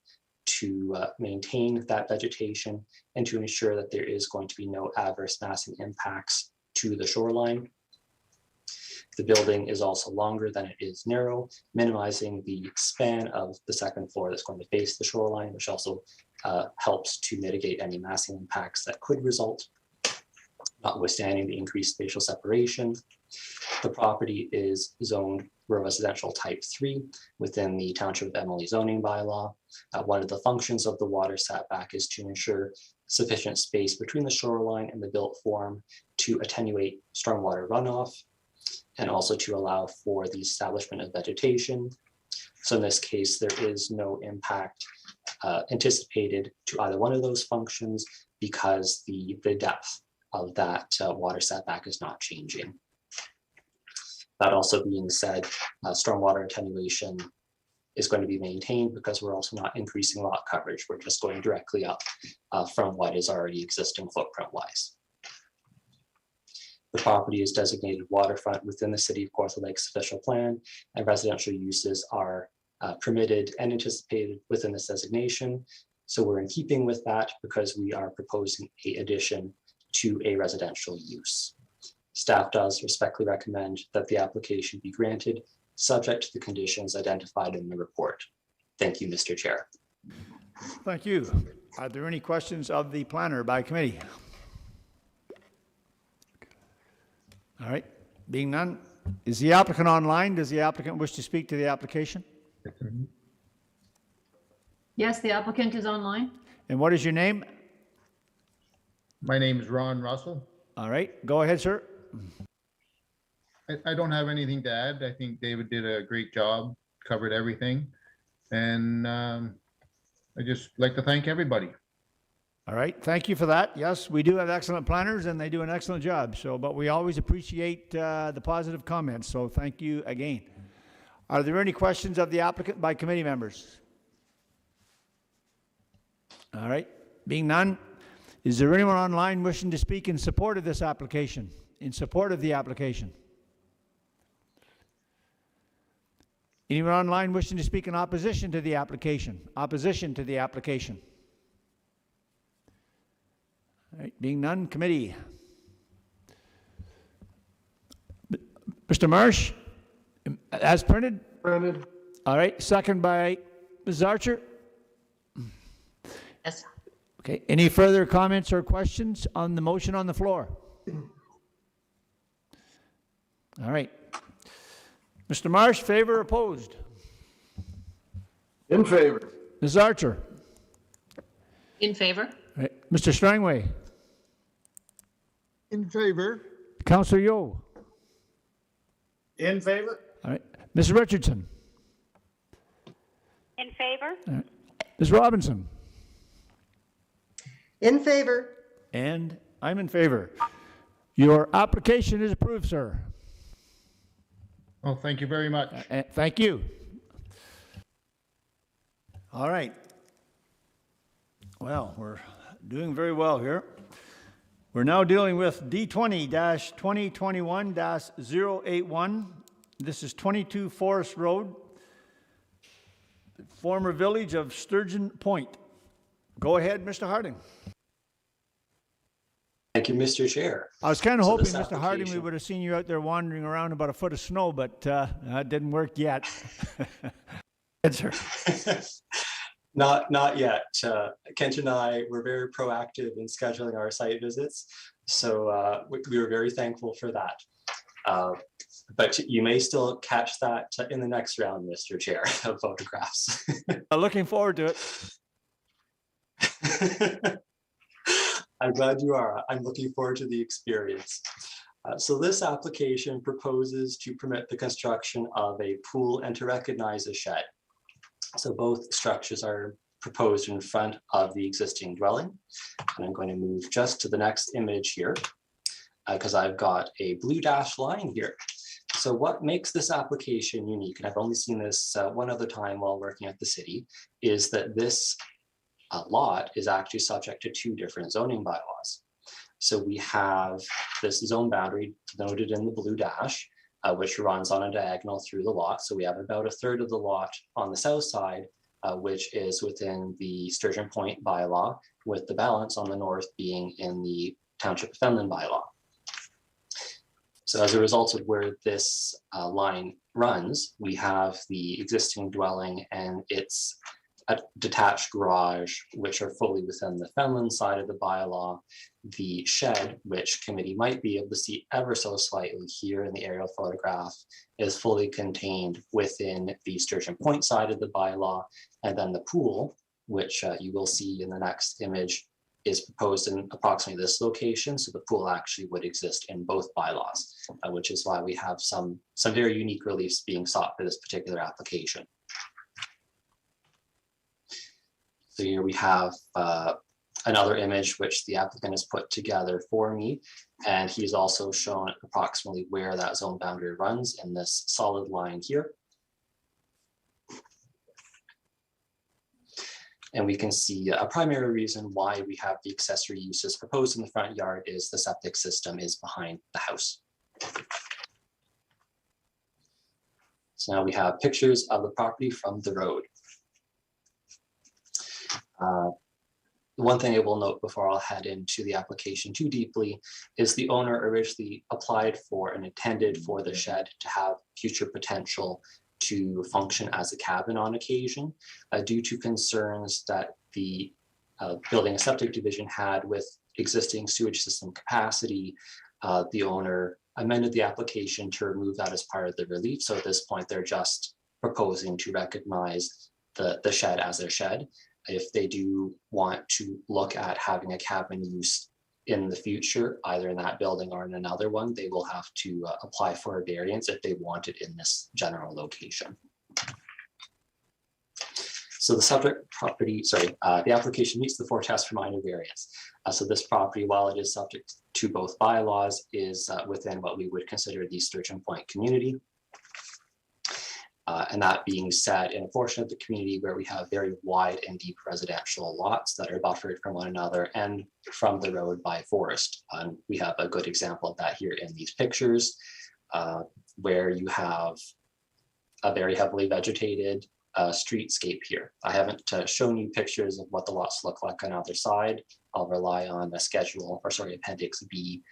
to maintain that vegetation and to ensure that there is going to be no adverse massing impacts to the shoreline. The building is also longer than it is narrow, minimizing the span of the second floor that's going to face the shoreline, which also helps to mitigate any massing impacts that could result, notwithstanding the increased spatial separation. The property is zoned residential type 3 within the Township of Emily zoning bylaw. One of the functions of the water setback is to ensure sufficient space between the shoreline and the built form to attenuate stormwater runoff, and also to allow for the establishment of vegetation. So in this case, there is no impact anticipated to either one of those functions because the depth of that water setback is not changing. That also being said, stormwater attenuation is going to be maintained because we're also not increasing lot coverage. We're just going directly up from what is already existing footprint-wise. The property is designated waterfront within the City of Kawartha Lakes official plan, and residential uses are permitted and anticipated within this designation. So we're in keeping with that because we are proposing an addition to a residential use. Staff does respectfully recommend that the application be granted, subject to the conditions identified in the report. Thank you, Mr. Chair.
Thank you. Are there any questions of the planner by committee? All right, being none, is the applicant online? Does the applicant wish to speak to the application?
Yes, the applicant is online.
And what is your name?
My name is Ron Russell.
All right, go ahead, sir.
I don't have anything to add. I think David did a great job, covered everything. And I just like to thank everybody.
All right, thank you for that. Yes, we do have excellent planners and they do an excellent job. So, but we always appreciate the positive comments. So thank you again. Are there any questions of the applicant by committee members? All right, being none, is there anyone online wishing to speak in support of this application? In support of the application? Anyone online wishing to speak in opposition to the application? Opposition to the application? All right, being none, committee. Mr. Marsh, as printed?
Printed.
All right, second by Ms. Archer.
Yes.
Okay, any further comments or questions on the motion on the floor? All right. Mr. Marsh, favor, opposed?
In favor.
Ms. Archer?
In favor.
All right. Mr. Strangway?
In favor.
Councillor Yo?
In favor?
All right. Ms. Richardson?
In favor?
All right. Ms. Robinson?
In favor.
And I'm in favor. Your application is approved, sir.
Well, thank you very much.
Thank you. All right. Well, we're doing very well here. We're now dealing with D20-2021-081. This is 22 Forest Road, former village of Sturgeon Point. Go ahead, Mr. Harding.
Thank you, Mr. Chair.
I was kind of
So
hoping,
this
Mr. Harding, we
application-
would have seen you out there wandering around about a foot of snow, but that didn't work yet. Yes, sir.
Not yet. Kent and I were very proactive in scheduling our site visits, so we were very thankful for that. But you may still catch that in the next round, Mr. Chair, of photographs.
Looking forward to it.
I'm glad you are. I'm looking forward to the experience. So this application proposes to permit the construction of a pool and to recognize a shed. So both structures are proposed in front of the existing dwelling. And I'm going to move just to the next image here because I've got a blue dash line here. So what makes this application unique, and I've only seen this one other time while working at the city, is that this lot is actually subject to two different zoning bylaws. So we have this zone boundary noted in the blue dash, which runs on a diagonal through the lot. So we have about a third of the lot on the south side, which is within the Sturgeon Point bylaw, with the balance on the north being in the Township of Fenland bylaw. So as a result of where this line runs, we have the existing dwelling and its a detached garage, which are fully within the Fenland side of the bylaw. The shed, which committee might be able to see ever so slightly here in the aerial photograph, is fully contained within the Sturgeon Point side of the bylaw. And then the pool, which you will see in the next image, is proposed in approximately this location. So the pool actually would exist in both bylaws, which is why we have some very unique reliefs being sought for this particular application. So here we have another image which the applicant has put together for me, and he's also shown approximately where that zone boundary runs in this solid line here. And we can see a primary reason why we have the accessory uses proposed in the front yard is the septic system is behind the house. So now we have pictures of the property from the road. One thing I will note before I'll head into the application too deeply is the owner originally applied for and intended for the shed to have future potential to function as a cabin on occasion. Due to concerns that the building and septic division had with existing sewage system capacity, the owner amended the application to remove that as part of the relief. So at this point, they're just proposing to recognize the shed as a shed. If they do want to look at having a cabin use in the future, either in that building or in another one, they will have to apply for a variance if they want it in this general location. So the subject property, the application meets the 4 tests for minor variance. So this property, while it is subject to both bylaws, is within what we would consider the Sturgeon Point community. And that being said, in a portion of the community where we have very wide and deep residential lots that are buffered from one another and from the road by forest. And we have a good example of that here in these pictures, where you have a very heavily vegetated streetscape here. I haven't shown you pictures of what the lots look like on either side. I'll rely on the schedule, or sorry, Appendix B,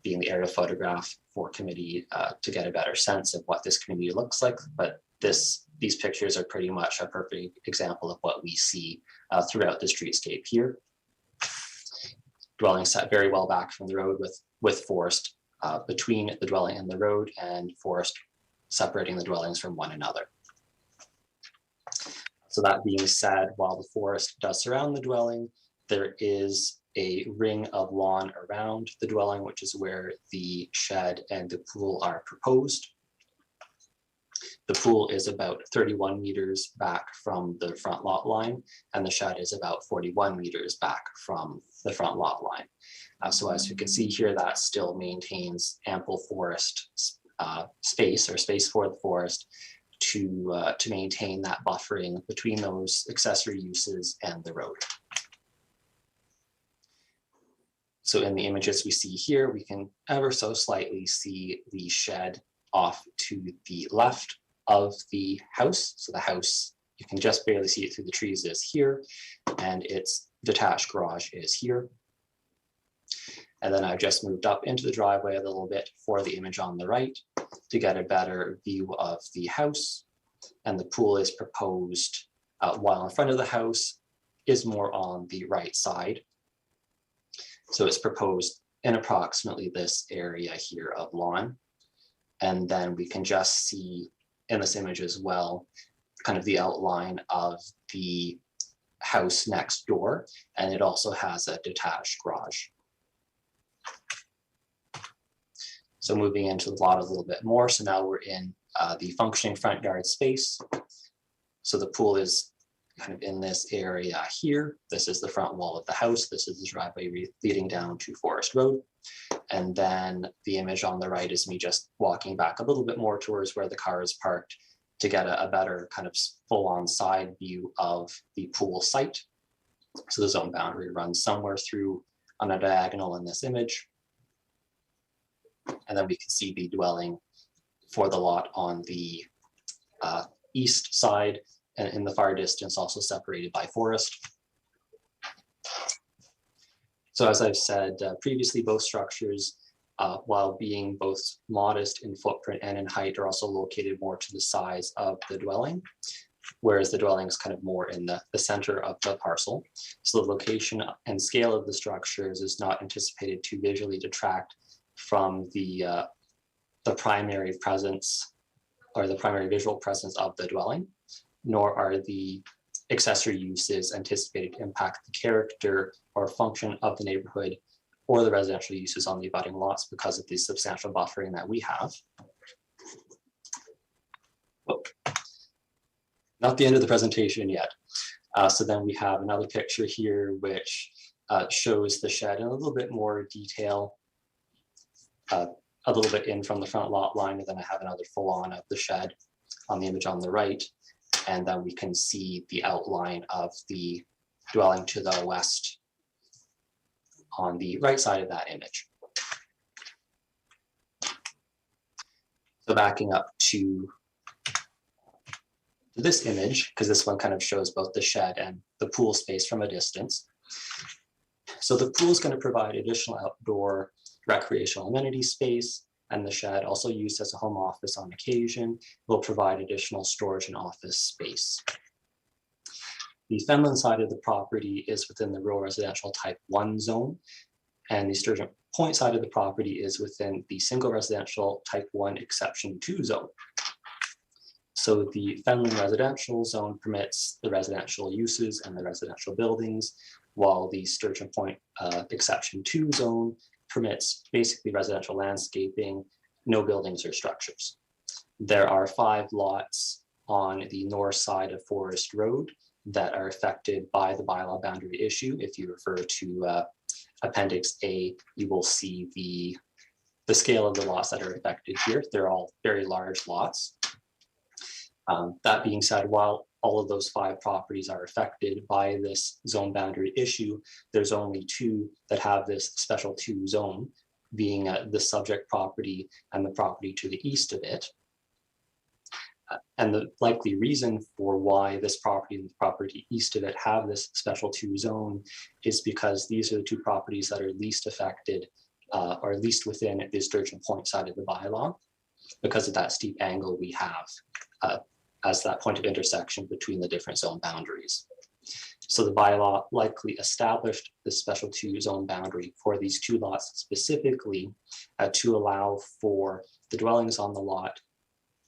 being the aerial photograph for committee to get a better sense of what this community looks like. But these pictures are pretty much a perfect example of what we see throughout the streetscape here. Dwelling set very well back from the road with forest between the dwelling and the road, and forest separating the dwellings from one another. So that being said, while the forest does surround the dwelling, there is a ring of lawn around the dwelling, which is where the shed and the pool are proposed. The pool is about 31 meters back from the front lot line, and the shed is about 41 meters back from the front lot line. So as you can see here, that still maintains ample forest space for the forest to maintain that buffering between those accessory uses and the road. So in the images we see here, we can ever so slightly see the shed off to the left of the house. So the house, you can just barely see it through the trees, is here, and its detached garage is here. And then I've just moved up into the driveway a little bit for the image on the right to get a better view of the house. And the pool is proposed while in front of the house is more on the right side. So it's proposed in approximately this area here of lawn. And then we can just see in this image as well, kind of the outline of the house next door. And it also has a detached garage. So moving into the lot a little bit more. So now we're in the functioning front yard space. So the pool is kind of in this area here. This is the front wall of the house. This is the driveway leading down to Forest Road. And then the image on the right is me just walking back a little bit more towards where the car is parked to get a better kind of full-on side view of the pool site. So the zone boundary runs somewhere through on a diagonal in this image. And then we can see the dwelling for the lot on the east side, and in the far distance also separated by forest. So as I've said previously, both structures, while being both modest in footprint and in height, are also located more to the size of the dwelling, whereas the dwelling is kind of more in the center of the parcel. So the location and scale of the structures is not anticipated to visually detract from the primary presence or the primary visual presence of the dwelling, nor are the accessory uses anticipated to impact the character or function of the neighborhood or the residential uses on the abutting lots because of the substantial buffering that we have. Oh, not the end of the presentation yet. So then we have another picture here which shows the shed in a little bit more detail, a little bit in from the front lot line, and then I have another full on of the shed on the image on the right. And then we can see the outline of the dwelling to the west on the right side of that image. So backing up to this image, because this one kind of shows both the shed and the pool space from a distance. So the pool is going to provide additional outdoor recreational amenity space, and the shed, also used as a home office on occasion, will provide additional storage and office space. The Fenland side of the property is within the rural residential type 1 zone, and the Sturgeon Point side of the property is within the single residential type 1 exception 2 zone. So the Fenland residential zone permits the residential uses and the residential buildings, while the Sturgeon Point exception 2 zone permits basically residential landscaping, no buildings or structures. There are 5 lots on the north side of Forest Road that are affected by the bylaw boundary issue. If you refer to Appendix A, you will see the scale of the lots that are affected here. They're all very large lots. That being said, while all of those 5 properties are affected by this zone boundary issue, there's only 2 that have this special 2 zone, being the subject property and the property to the east of it. And the likely reason for why this property and the property east of it have this special 2 zone is because these are the 2 properties that are least affected or least within the Sturgeon Point side of the bylaw because of that steep angle we have as that point of intersection between the different zone boundaries. So the bylaw likely established the special 2 zone boundary for these 2 lots specifically to allow for the dwellings on the lot,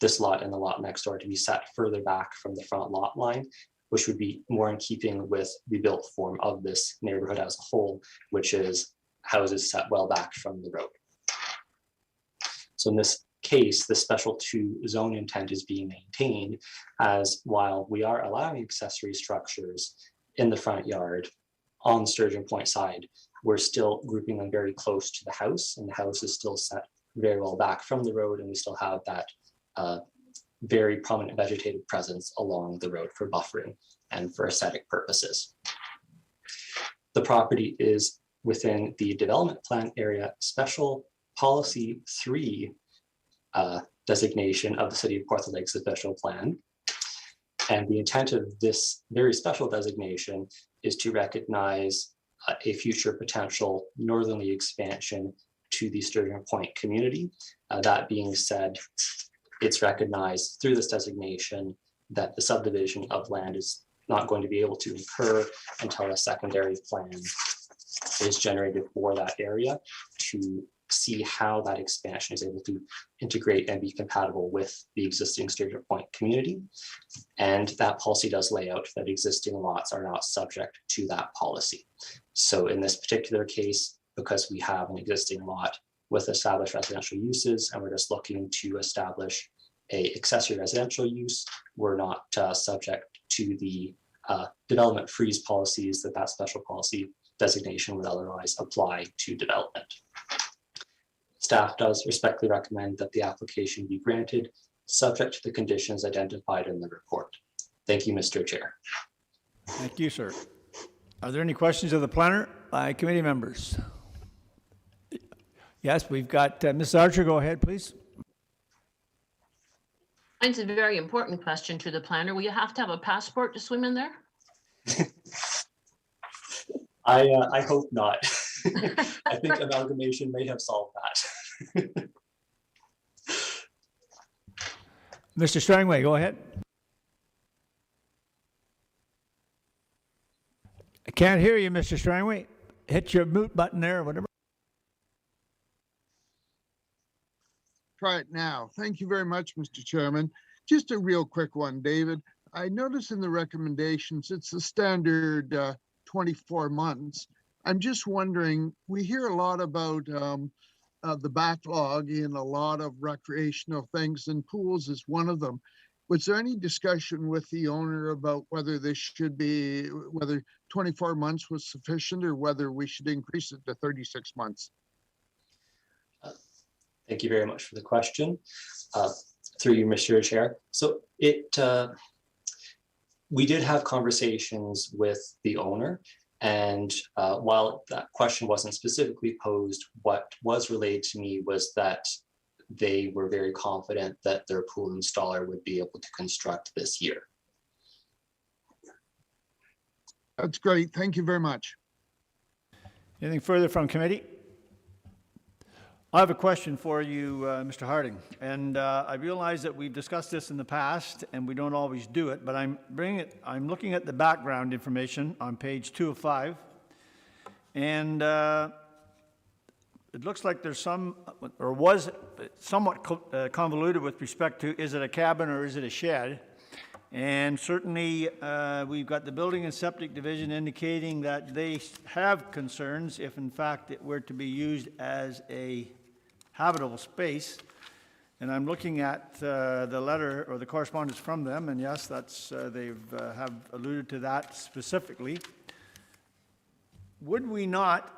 this lot and the lot next door, to be set further back from the front lot line, which would be more in keeping with the built form of this neighborhood as a whole, which is houses set well back from the road. So in this case, the special 2 zone intent is being maintained, as while we are allowing accessory structures in the front yard on Sturgeon Point side, we're still grouping them very close to the house, and the house is still set very well back from the road, and we still have that very prominent vegetative presence along the road for buffering and for aesthetic purposes. The property is within the development plan area special policy 3 designation of the City of Kawartha Lakes official plan. And the intent of this very special designation is to recognize a future potential northerly expansion to the Sturgeon Point community. That being said, it's recognized through this designation that the subdivision of land is not going to be able to occur until a secondary plan is generated for that area to see how that expansion is able to integrate and be compatible with the existing Sturgeon Point community. And that policy does lay out that existing lots are not subject to that policy. So in this particular case, because we have an existing lot with established residential uses and we're just looking to establish a accessory residential use, we're not subject to the development freeze policies that special policy designation would otherwise apply to development. Staff does respectfully recommend that the application be granted, subject to the conditions identified in the report. Thank you, Mr. Chair.
Thank you, sir. Are there any questions of the planner by committee members? Yes, we've got Ms. Archer. Go ahead, please.
Mine's a very important question to the planner. Will you have to have a passport to swim in there?
I hope not. I think amalgamation may have solved that.
Mr. Strangway, go ahead. I can't hear you, Mr. Strangway. Hit your mute button there or whatever.
Try it now. Thank you very much, Mr. Chairman. Just a real quick one, David. I noticed in the recommendations, it's the standard 24 months. I'm just wondering, we hear a lot about the backlog in a lot of recreational things, and pools is one of them. Was there any discussion with the owner about whether this should be, whether 24 months was sufficient or whether we should increase it to 36 months?
Thank you very much for the question. Through you, Mr. Chair. So we did have conversations with the owner, and while that question wasn't specifically posed, what was relayed to me was that they were very confident that their pool installer would be able to construct this year.
That's great. Thank you very much.
Anything further from committee? I have a question for you, Mr. Harding, and I realize that we've discussed this in the past and we don't always do it, but I'm looking at the background information on page 2 of 5, and it looks like there's some, or was somewhat convoluted with respect to, is it a cabin or is it a shed? And certainly we've got the Building and Septic Division indicating that they have concerns if in fact it were to be used as a habitable space. And I'm looking at the letter or the correspondence from them, and yes, that's they've have alluded to that specifically. Would we not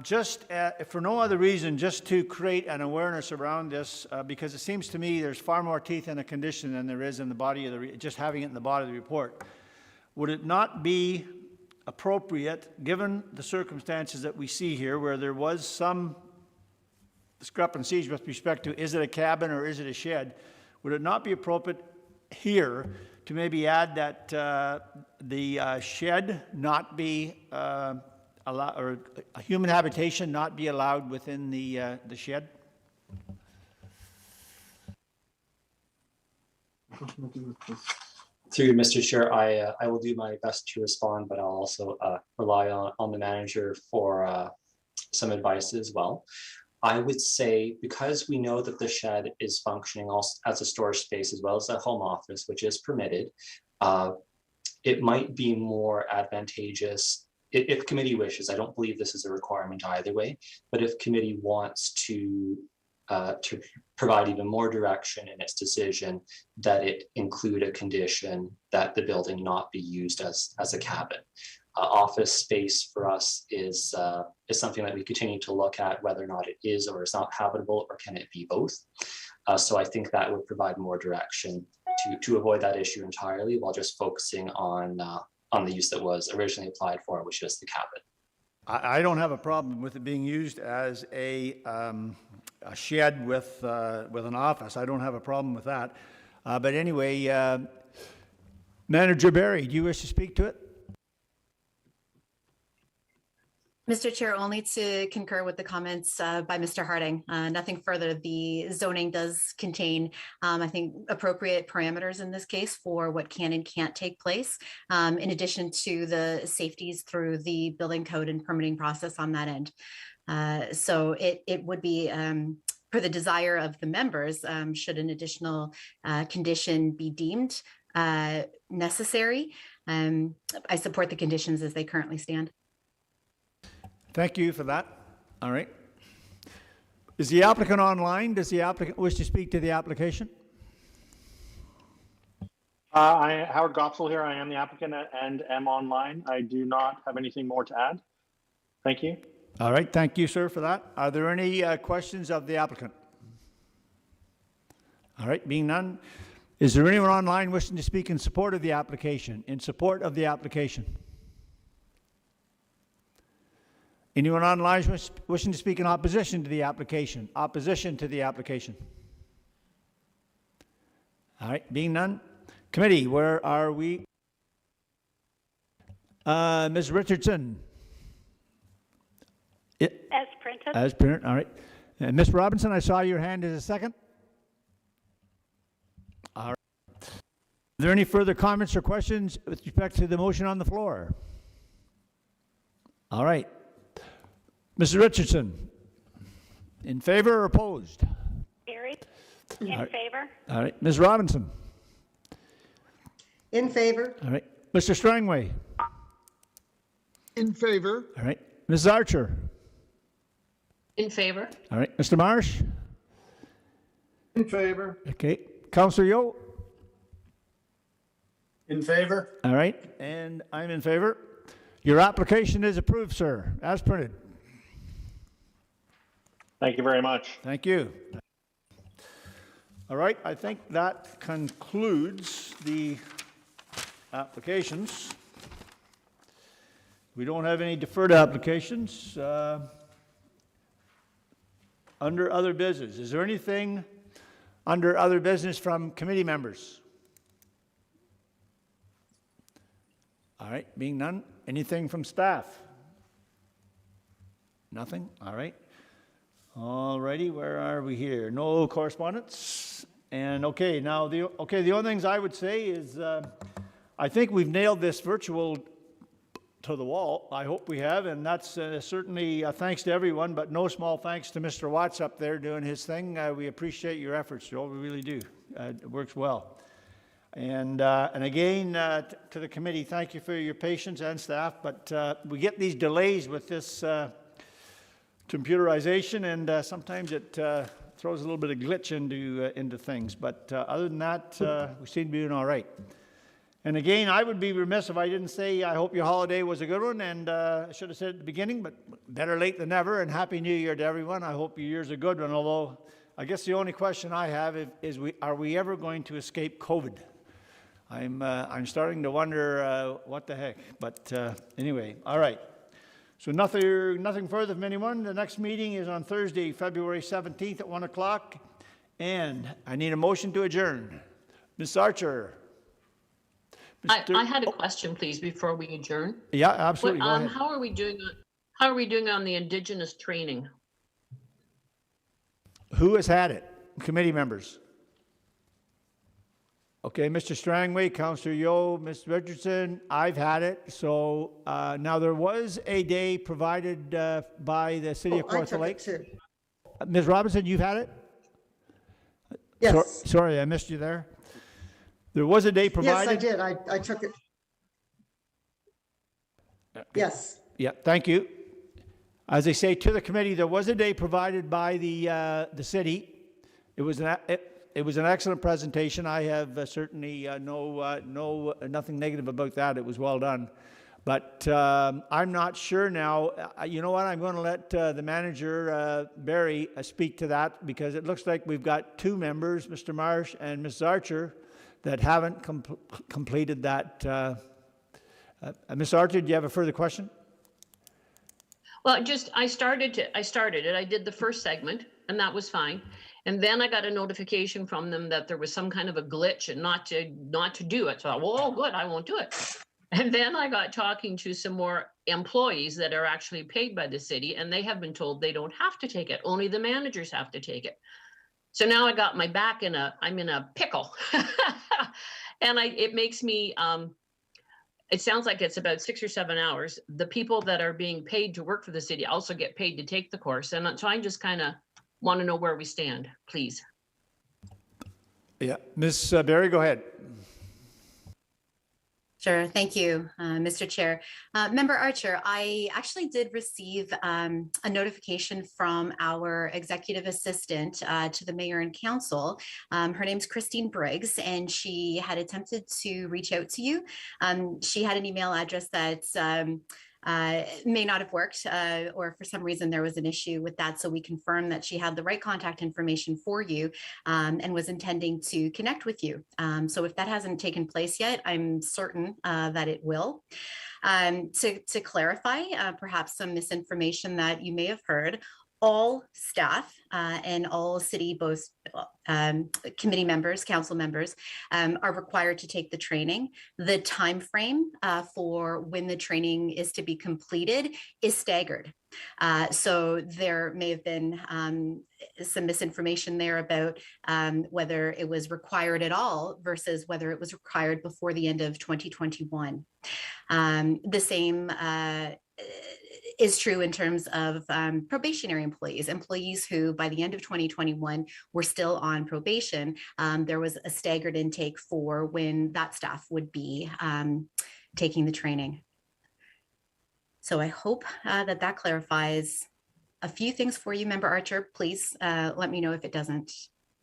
just if for no other reason, just to create an awareness around this, because it seems to me there's far more teeth in a condition than there is in the body of the, just having it in the body of the report. Would it not be appropriate, given the circumstances that we see here, where there was some discrepancies with respect to is it a cabin or is it a shed, would it not be appropriate here to maybe add that the shed not be allowed, or a human habitation not be allowed within the shed?
Through you, Mr. Chair, I will do my best to respond, but I'll also rely on the manager for some advice as well. I would say, because we know that the shed is functioning also as a storage space as well as a home office, which is permitted, it might be more advantageous if committee wishes. I don't believe this is a requirement either way, but if committee wants to provide even more direction in its decision, that it include a condition that the building not be used as a cabin. Office space for us is something that we continue to look at, whether or not it is or is not habitable, or can it be both. So I think that would provide more direction to avoid that issue entirely, while just focusing on the use that was originally applied for, which is the cabin.
I don't have a problem with it being used as a shed with an office. I don't have a problem with that. But anyway, Manager Barry, do you wish to speak to it?
Mr. Chair, only to concur with the comments by Mr. Harding. Nothing further. The zoning does contain, I think, appropriate parameters in this case for what can and can't take place, in addition to the safeties through the building code and permitting process on that end. So it would be per the desire of the members, should an additional condition be deemed necessary. I support the conditions as they currently stand.
Thank you for that. All right. Is the applicant online? Does the applicant wish to speak to the application?
Howard Gopsel here. I am the applicant and am online. I do not have anything more to add. Thank you.
All right. Thank you, sir, for that. Are there any questions of the applicant? All right. Being none, is there anyone online wishing to speak in support of the application? In support of the application? Anyone online wishing to speak in opposition to the application? Opposition to the application? All right, being none. Committee, where are we? Ms. Richardson.
As printed.
As printed, all right. Ms. Robinson, I saw your hand as a second. All right. Are there any further comments or questions with respect to the motion on the floor? All right. Mrs. Richardson, in favor or opposed?
Carried. In
All right.
favor.
All right. Ms. Robinson.
In favor.
All right. Mr. Strangway.
In favor.
All right. Mrs. Archer.
In favor.
All right. Mr. Marsh.
In favor.
Okay. Councillor Yo.
In favor.
All right. And I'm in favor. Your application is approved, sir, as printed.
Thank you very much.
Thank you. All right, I think that concludes the applications. We don't have any deferred applications. Under other business, is there anything under other business from committee members? All right, being none, anything from staff? Nothing? All right. All righty, where are we here? No correspondence. And okay, now the only things I would say is I think we've nailed this virtual to the wall. I hope we have, and that's certainly thanks to everyone, but no small thanks to Mr. Watts up there doing his thing. We appreciate your efforts, Joel. We really do. It works well. And again, to the committee, thank you for your patience and staff, but we get these delays with this computerization, and sometimes it throws a little bit of glitch into things. But other than that, we seem to be doing all right. And again, I would be remiss if I didn't say I hope your holiday was a good one, and I should have said it at the beginning, but better late than never, and Happy New Year to everyone. I hope your year's a good one, although I guess the only question I have is are we ever going to escape COVID? I'm starting to wonder what the heck, but anyway, all right. So nothing further from anyone. The next meeting is on Thursday, February 17th at 1 o'clock, and I need a motion to adjourn. Ms. Archer.
I had a question, please, before we adjourn.
Yeah, absolutely. Go ahead.
How are we doing on the Indigenous training?
Who has had it? Committee members. Okay, Mr. Strangway, Councillor Yo, Ms. Richardson, I've had it. So now there was a day provided by the City of Kawartha Lakes. Ms. Robinson, you've had it?
Yes.
Sorry, I missed you there. There was a day provided.
Yes, I did. I took it. Yes.
Yeah, thank you. As I say to the committee, there was a day provided by the city. It was an excellent presentation. I have certainly nothing negative about that. It was well done. But I'm not sure now. You know what? I'm going to let the manager, Barry, speak to that, because it looks like we've got two members, Mr. Marsh and Ms. Archer, that haven't completed that. Ms. Archer, do you have a further question?
Well, I started it. I did the first segment, and that was fine. And then I got a notification from them that there was some kind of a glitch and not to do it. So I thought, well, oh, good, I won't do it. And then I got talking to some more employees that are actually paid by the city, and they have been told they don't have to take it. Only the managers have to take it. So now I got my back I'm in a pickle. And it makes me, it sounds like it's about 6 or 7 hours. The people that are being paid to work for the city also get paid to take the course. And so I just kind of want to know where we stand, please.
Yeah, Ms. Barry, go ahead.
Sure. Thank you, Mr. Chair. Member Archer, I actually did receive a notification from our executive assistant to the mayor and council. Her name's Christine Briggs, and she had attempted to reach out to you. She had an email address that may not have worked, or for some reason there was an issue with that. So we confirmed that she had the right contact information for you and was intending to connect with you. So if that hasn't taken place yet, I'm certain that it will. To clarify, perhaps some misinformation that you may have heard, all staff and all city, both committee members, council members, are required to take the training. The time frame for when the training is to be completed is staggered. So there may have been some misinformation there about whether it was required at all versus whether it was required before the end of 2021. The same is true in terms of probationary employees who by the end of 2021 were still on probation. There was a staggered intake for when that staff would be taking the training. So I hope that clarifies a few things for you, Member Archer. Please let me know if it doesn't.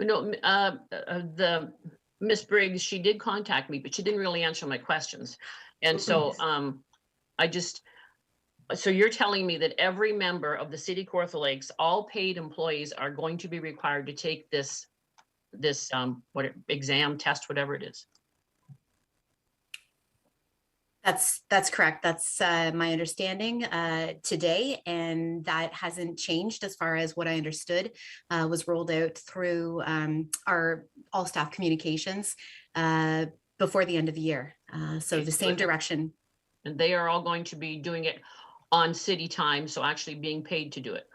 No, the Miss Briggs, she did contact me, but she didn't really answer my questions. And so so you're telling me that every member of the City Kawartha Lakes, all paid employees, are going to be required to take this exam, test, whatever it is?
That's correct. That's my understanding today, and that hasn't changed as far as what I understood was rolled out through our all staff communications before the end of the year. So the same direction.
And they are all going to be doing it on city time, so actually being paid to do it.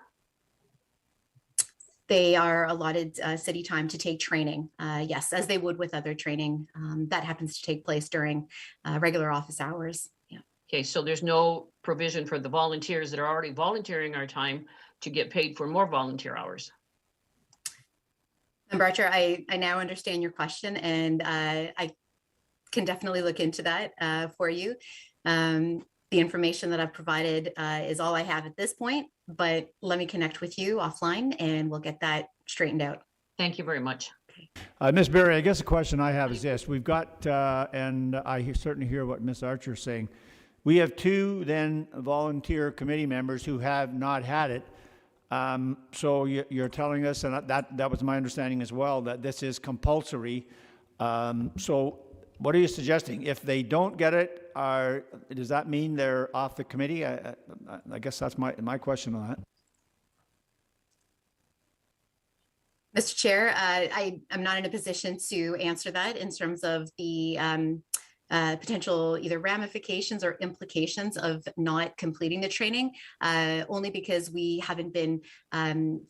They are allotted city time to take training, yes, as they would with other training that happens to take place during regular office hours. Yeah.
Okay, so there's no provision for the volunteers that are already volunteering our time to get paid for more volunteer hours.
Member Archer, I now understand your question, and I can definitely look into that for you. The information that I've provided is all I have at this point, but let me connect with you offline and we'll get that straightened out.
Thank you very much.
Ms. Berry, I guess the question I have is this. We've got, and I certainly hear what Ms. Archer is saying. We have 2 then volunteer committee members who have not had it. So you're telling us, and that was my understanding as well, that this is compulsory. So what are you suggesting? If they don't get it, does that mean they're off the committee? I guess that's my question on that.
Mr. Chair, I am not in a position to answer that in terms of the potential either ramifications or implications of not completing the training, only because we haven't been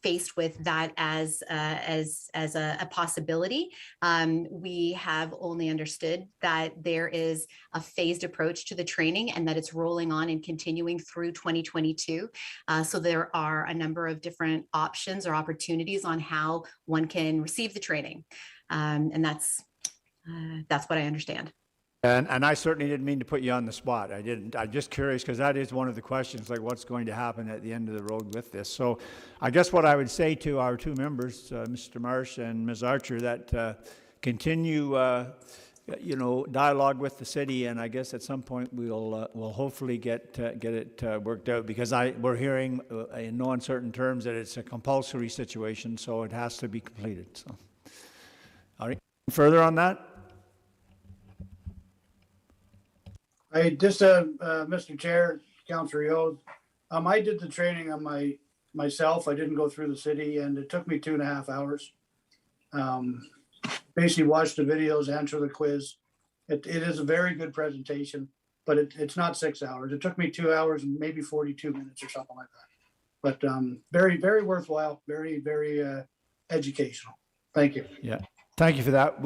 faced with that as a possibility. We have only understood that there is a phased approach to the training and that it's rolling on and continuing through 2022. So there are a number of different options or opportunities on how one can receive the training. And that's what I understand.
And I certainly didn't mean to put you on the spot. I didn't. I'm just curious because that is one of the questions, like what's going to happen at the end of the road with this. So I guess what I would say to our 2 members, Mr. Marsh and Ms. Archer, that continue, dialogue with the city, and I guess at some point we'll hopefully get it worked out, because we're hearing in no uncertain terms that it's a compulsory situation, so it has to be completed. So, all right. Further on that?
Mr. Chair, Councillor Yod, I did the training on myself. I didn't go through the city, and it took me 2.5 hours. Basically watched the videos, answer the quiz. It is a very good presentation, but it's not 6 hours. It took me 2 hours and maybe 42 minutes or something like that. But very, very worthwhile, very, very educational. Thank you.
Yeah. Thank you for that.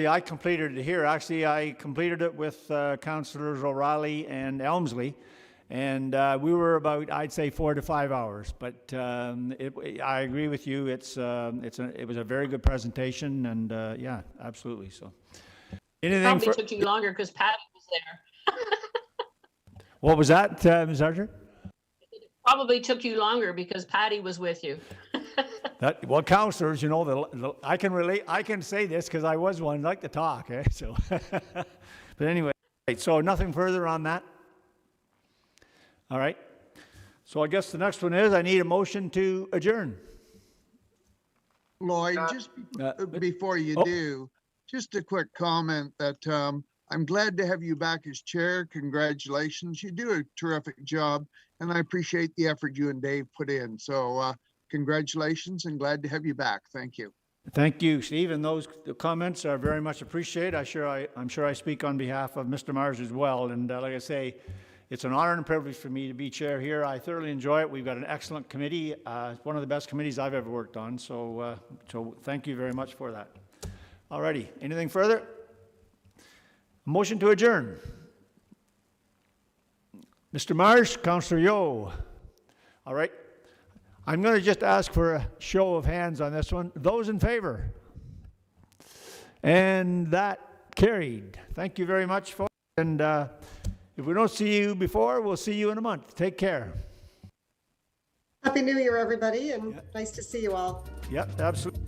I completed it here. Actually, I completed it with Councillors O'Reilly and Elmsley, and we were about, I'd say, 4 to 5 hours. But I agree with you. It was a very good presentation, and yeah, absolutely. So, anything
probably took you longer because Patty was there.
What was that, Ms. Archer?
It probably took you longer because Patty was with you.
Well, councillors, I can relate. I can say this because I was one. Like to talk, eh? So, but anyway, so nothing further on that. All right. So I guess the next one is I need a motion to adjourn.
Lloyd, just before you do, just a quick comment that I'm glad to have you back as chair. Congratulations. You do a terrific job, and I appreciate the effort you and Dave put in. So congratulations and glad to have you back. Thank you.
Thank you, Steve, and those comments are very much appreciated. I'm sure I speak on behalf of Mr. Mars as well. And like I say, it's an honor and privilege for me to be chair here. I thoroughly enjoy it. We've got an excellent committee. It's one of the best committees I've ever worked on. So thank you very much for that. All righty. Anything further? Motion to adjourn. Mr. Marsh, Councillor Yo. All right. I'm going to just ask for a show of hands on this one. Those in favor? And that carried. Thank you very much, folks. And if we don't see you before, we'll see you in a month. Take care.
Happy New Year, everybody, and nice to see you all.
Yep, absolutely.